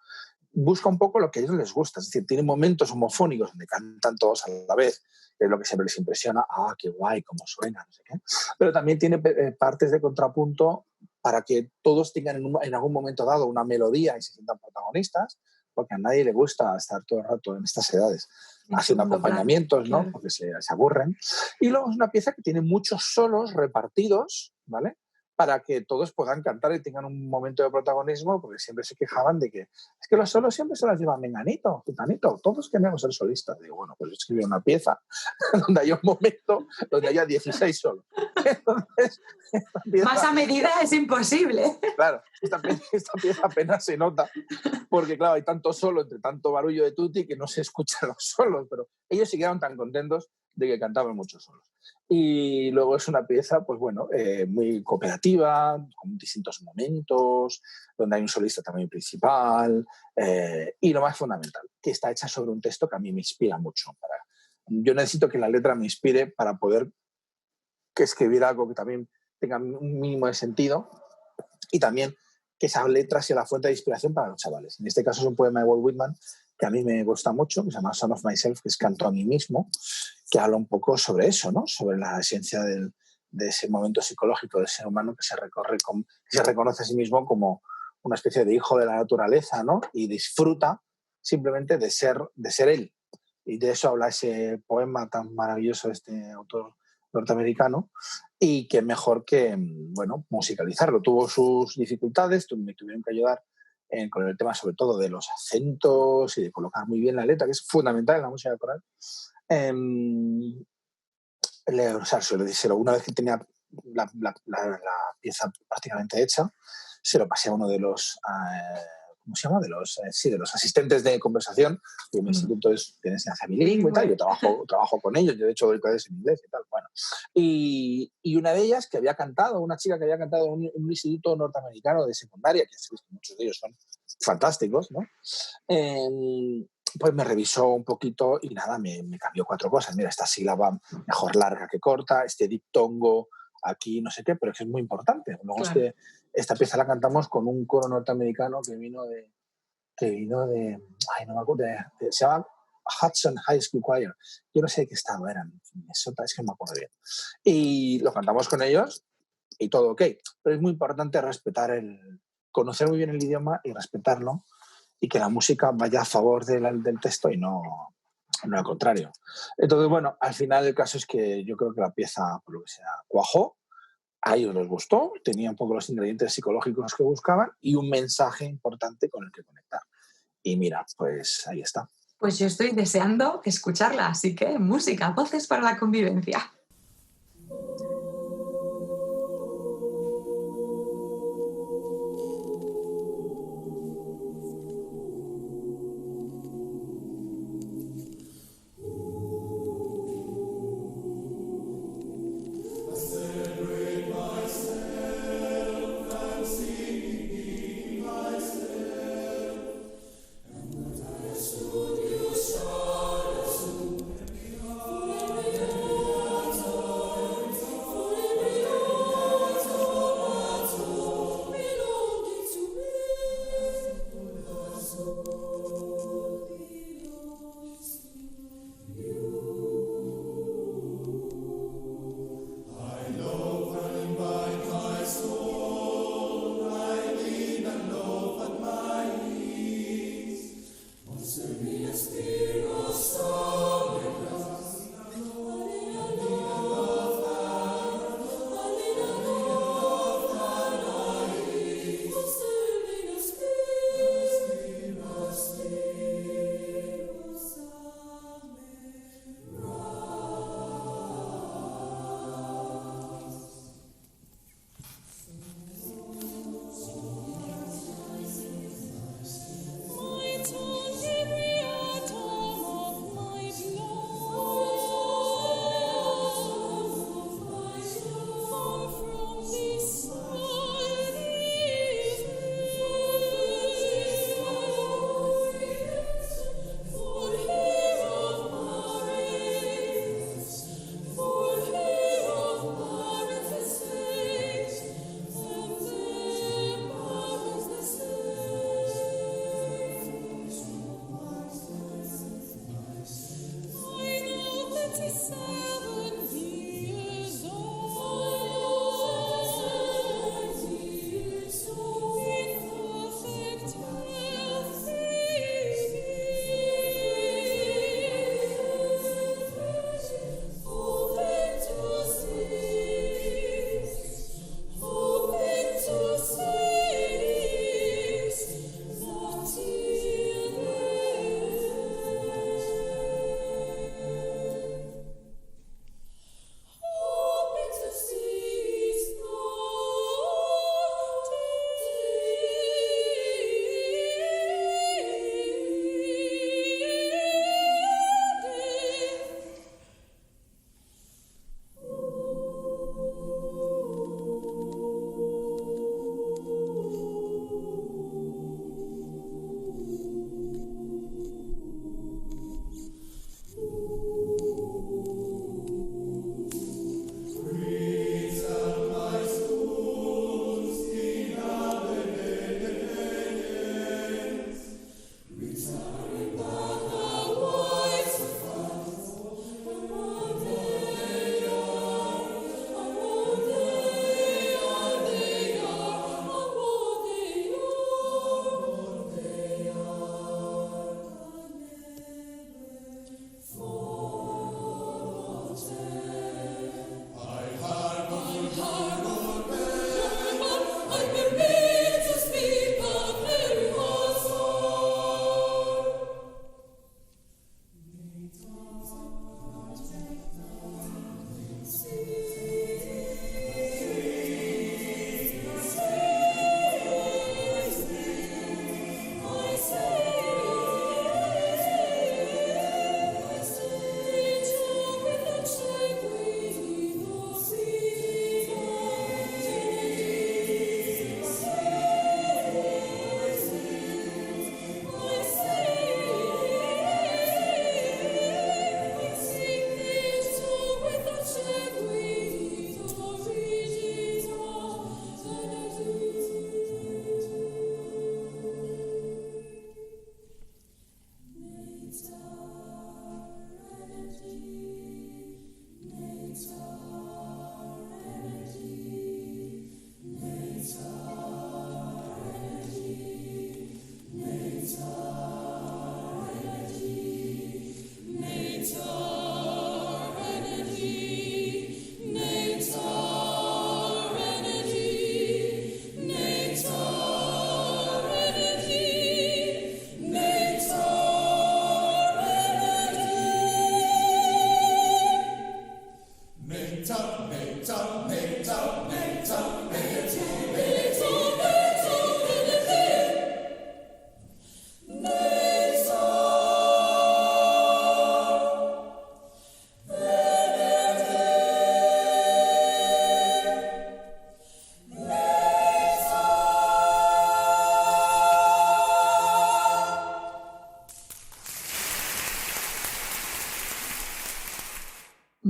busca un poco lo que a ellos les gusta. Es decir, tiene momentos homofónicos donde cantan todos a la vez, que es lo que siempre les impresiona. ¡Ah, qué guay, cómo suena! No sé qué. Pero también tiene partes de contrapunto para que todos tengan en algún momento dado una melodía y se sientan protagonistas, porque a nadie le gusta estar todo el rato en estas edades haciendo acompañamientos, ¿no? Claro. Porque se aburren. Y luego es una pieza que tiene muchos solos repartidos, ¿vale? Para que todos puedan cantar y tengan un momento de protagonismo, porque siempre se quejaban de que es que los solos siempre se las lleva menganito, futanito, todos queremos ser solistas. Digo, bueno, pues escribí una pieza donde haya un momento donde haya 16 solos. Entonces, más a medida es imposible. Claro, esta pieza apenas se nota, porque claro, hay tanto solo, entre tanto barullo de tutti, que no se escuchan los solos, pero ellos se quedaron tan contentos de que cantaban muchos solos. Y luego es una pieza, pues bueno, muy cooperativa, con distintos momentos, donde hay un solista también principal, y lo más fundamental, que está hecha sobre un texto que a mí me inspira mucho. Yo necesito que la letra me inspire para poder escribir algo que también tenga un mínimo de sentido y también que esa letra sea la fuente de inspiración para los chavales. En este caso es un poema de Walt Whitman que a mí me gusta mucho, que se llama Son of Myself, que es Canto a mí mismo, que habla un poco sobre eso, ¿no? Sobre la esencia de ese momento psicológico del ser humano que se reconoce a sí mismo como una especie de hijo de la naturaleza, ¿no? Y disfruta simplemente de ser él. Y de eso habla ese poema tan maravilloso de este autor norteamericano, y que mejor que, bueno, musicalizarlo. Tuvo sus dificultades, me tuvieron que ayudar con el tema sobre todo de los acentos y de colocar muy bien la letra, que es fundamental en la música coral. Una vez que tenía la pieza prácticamente hecha, se lo pasé a uno de los... ¿cómo se llama? De los asistentes de conversación. Y mi instituto es de enseñanza bilingüe y tal. Yo trabajo con ellos. Yo, de hecho, doy clases en inglés y tal. Bueno. Y una de ellas que había cantado, una chica que había cantado en un instituto norteamericano de secundaria, que muchos de ellos son fantásticos, ¿no? Pues me revisó un poquito y nada, me cambió 4 cosas. Mira, esta sílaba mejor larga que corta, este diptongo aquí, no sé qué, pero es que es muy importante. Luego claro. Esta pieza la cantamos con un coro norteamericano que vino de ay, no me acuerdo, se llama Hudson High School Choir. Yo no sé de qué estado eran, Minnesota, es que no me acuerdo bien. Y lo cantamos con ellos y todo ok. Pero es muy importante conocer muy bien el idioma y respetarlo, y que la música vaya a favor del texto y no al contrario. Entonces, bueno, al final el caso es que yo creo que la pieza, por lo que sea, cuajó. A ellos les gustó, tenía un poco los ingredientes psicológicos que buscaban y un mensaje importante con el que conectar. Y mira, pues ahí está. Pues yo estoy deseando escucharla, así que música, voces para la convivencia.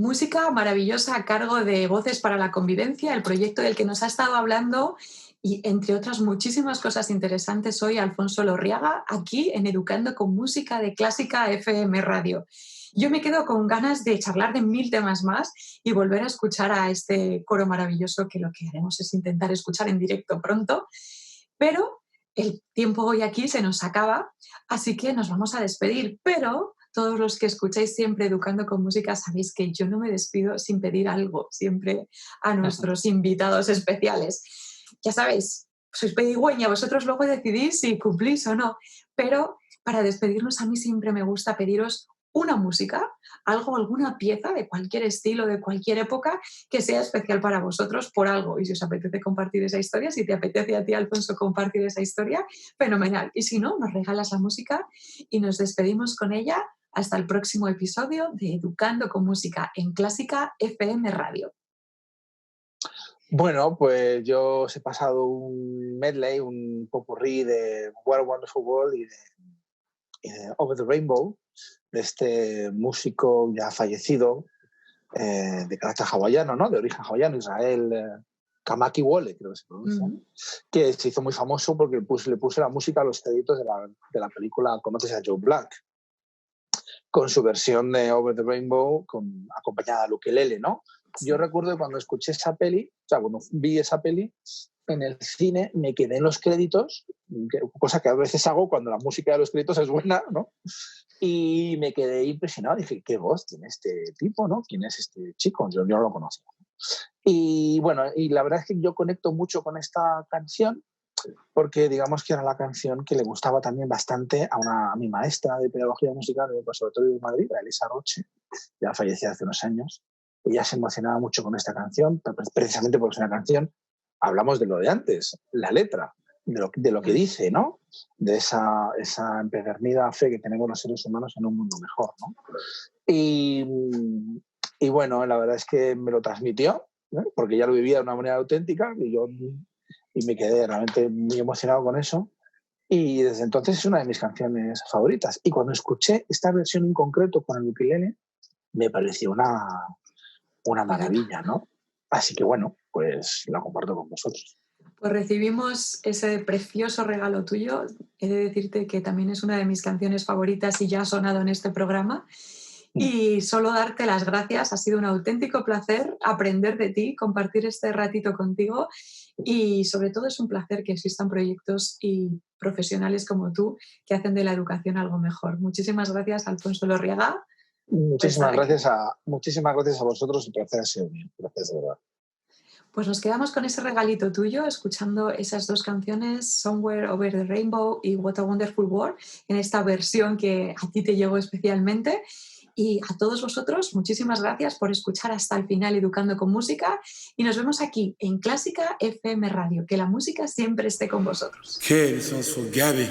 música maravillosa a cargo de Voces para la Convivencia, el proyecto del que nos ha estado hablando y, entre otras muchísimas cosas interesantes, hoy Alfonso Lorriaga, aquí en Educando con Música de Clásica FM Radio. Yo me quedo con ganas de charlar de 1000 temas más y volver a escuchar a este coro maravilloso, que lo que haremos es intentar escuchar en directo pronto, pero el tiempo hoy aquí se nos acaba, así que nos vamos a despedir, pero todos los que escucháis siempre Educando con Música sabéis que yo no me despido sin pedir algo siempre a nuestros invitados especiales. Ya sabéis, sois pedigüeña, vosotros luego decidís si cumplís o no, pero para despedirnos a mí siempre me gusta pediros una música, alguna pieza de cualquier estilo, de cualquier época, que sea especial para vosotros por algo. Y si os apetece compartir esa historia, si te apetece a ti, Alfonso, compartir esa historia, fenomenal. Y si no, nos regalas la música y nos despedimos con ella hasta el próximo episodio de Educando con Música en Clásica FM Radio. Bueno, pues yo os he pasado un medley, un popurrí de What a Wonderful World y de Over the Rainbow, de este músico ya fallecido, de carácter hawaiano, ¿no? De origen hawaiano, Israel Kamaki Wole, creo que se pronuncia, que se hizo muy famoso porque le puso la música a los créditos de la película Conoces a Joe Black, con su versión de Over the Rainbow, acompañada de ukelele, ¿no? Yo recuerdo que cuando escuché esa peli, o sea, cuando vi esa peli en el cine, me quedé en los créditos, cosa que a veces hago cuando la música de los créditos es buena, ¿no? Y me quedé impresionado. Dije, ¿qué voz tiene este tipo, no? ¿Quién es este chico? Yo no lo conocía. Y bueno, y la verdad es que yo conecto mucho con esta canción porque digamos que era la canción que le gustaba también bastante a mi maestra de pedagogía musical del Conservatorio de Madrid, Elisa Roche, ya fallecida hace unos años. Ella se emocionaba mucho con esta canción, precisamente porque es una canción, hablamos de lo de antes, la letra, de lo que dice, ¿no? De esa empedernida fe que tenemos los seres humanos en un mundo mejor, ¿no? Y bueno, la verdad es que me lo transmitió, ¿eh? Porque ella lo vivía de una manera auténtica y me quedé realmente muy emocionado con eso. Y desde entonces es una de mis canciones favoritas. Y cuando escuché esta versión en concreto con el ukelele, me pareció una maravilla, ¿no? Así que bueno, pues la comparto con vosotros. Pues recibimos ese precioso regalo tuyo. He de decirte que también es una de mis canciones favoritas y ya ha sonado en este programa. Y solo darte las gracias. Ha sido un auténtico placer aprender de ti, compartir este ratito contigo y sobre todo es un placer que existan proyectos y profesionales como tú que hacen de la educación algo mejor. Muchísimas gracias, Alfonso Lorriaga. Muchísimas gracias a vosotros. El placer ha sido mío. Gracias, de verdad. Pues nos quedamos con ese regalito tuyo, escuchando esas dos canciones, Somewhere Over the Rainbow y What a Wonderful World, en esta versión que a ti te llegó especialmente. Y a todos vosotros, muchísimas gracias por escuchar hasta el final Educando con Música y nos vemos aquí en Clásica FM Radio. Que la música siempre esté con vosotros. Okay, this one's for Gabby.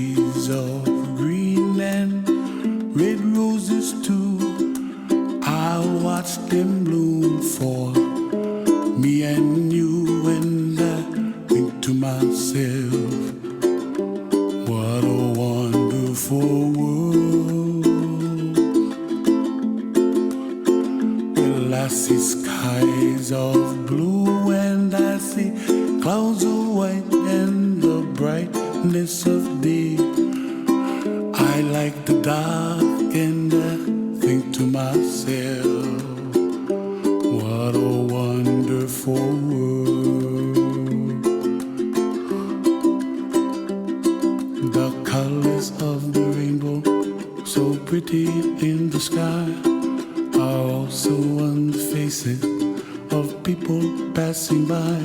trees of green and red roses too. I watch them bloom for me and you, and I think to myself, what a wonderful world. Well, I see skies of blue and I see clouds of white and the brightness of day. I like the dark and I think to myself, what a wonderful world. The colors of the rainbow, so pretty in the sky, are also on the faces of people passing by.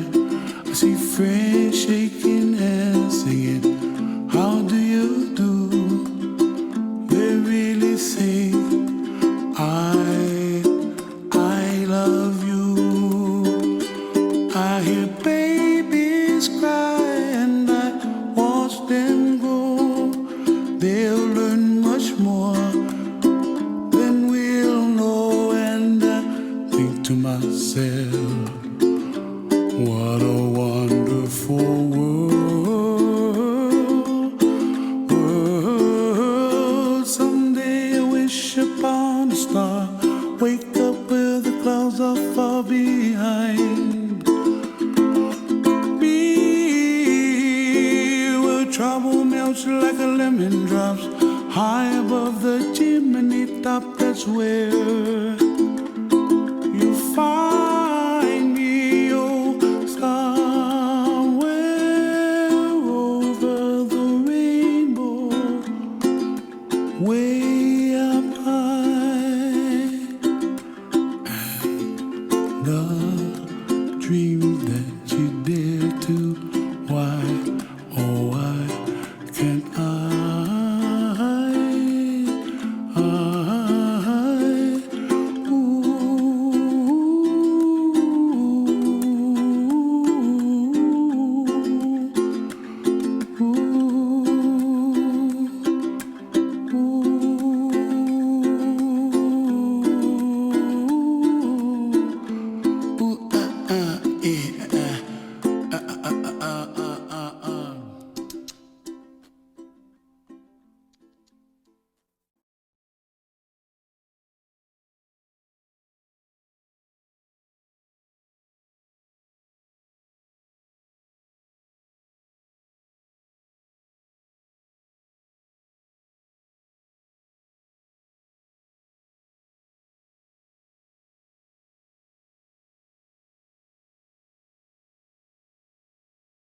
I see friends shaking hands, singing, how do you do? They really say, I love you. I hear babies cry and I watch them grow. They'll learn much more than we'll know, and I think to myself, what a wonderful world. Someday I wish upon a star, wake up where the clouds are far behind me, where trouble melts like a lemon drops high above the chimney top. That's where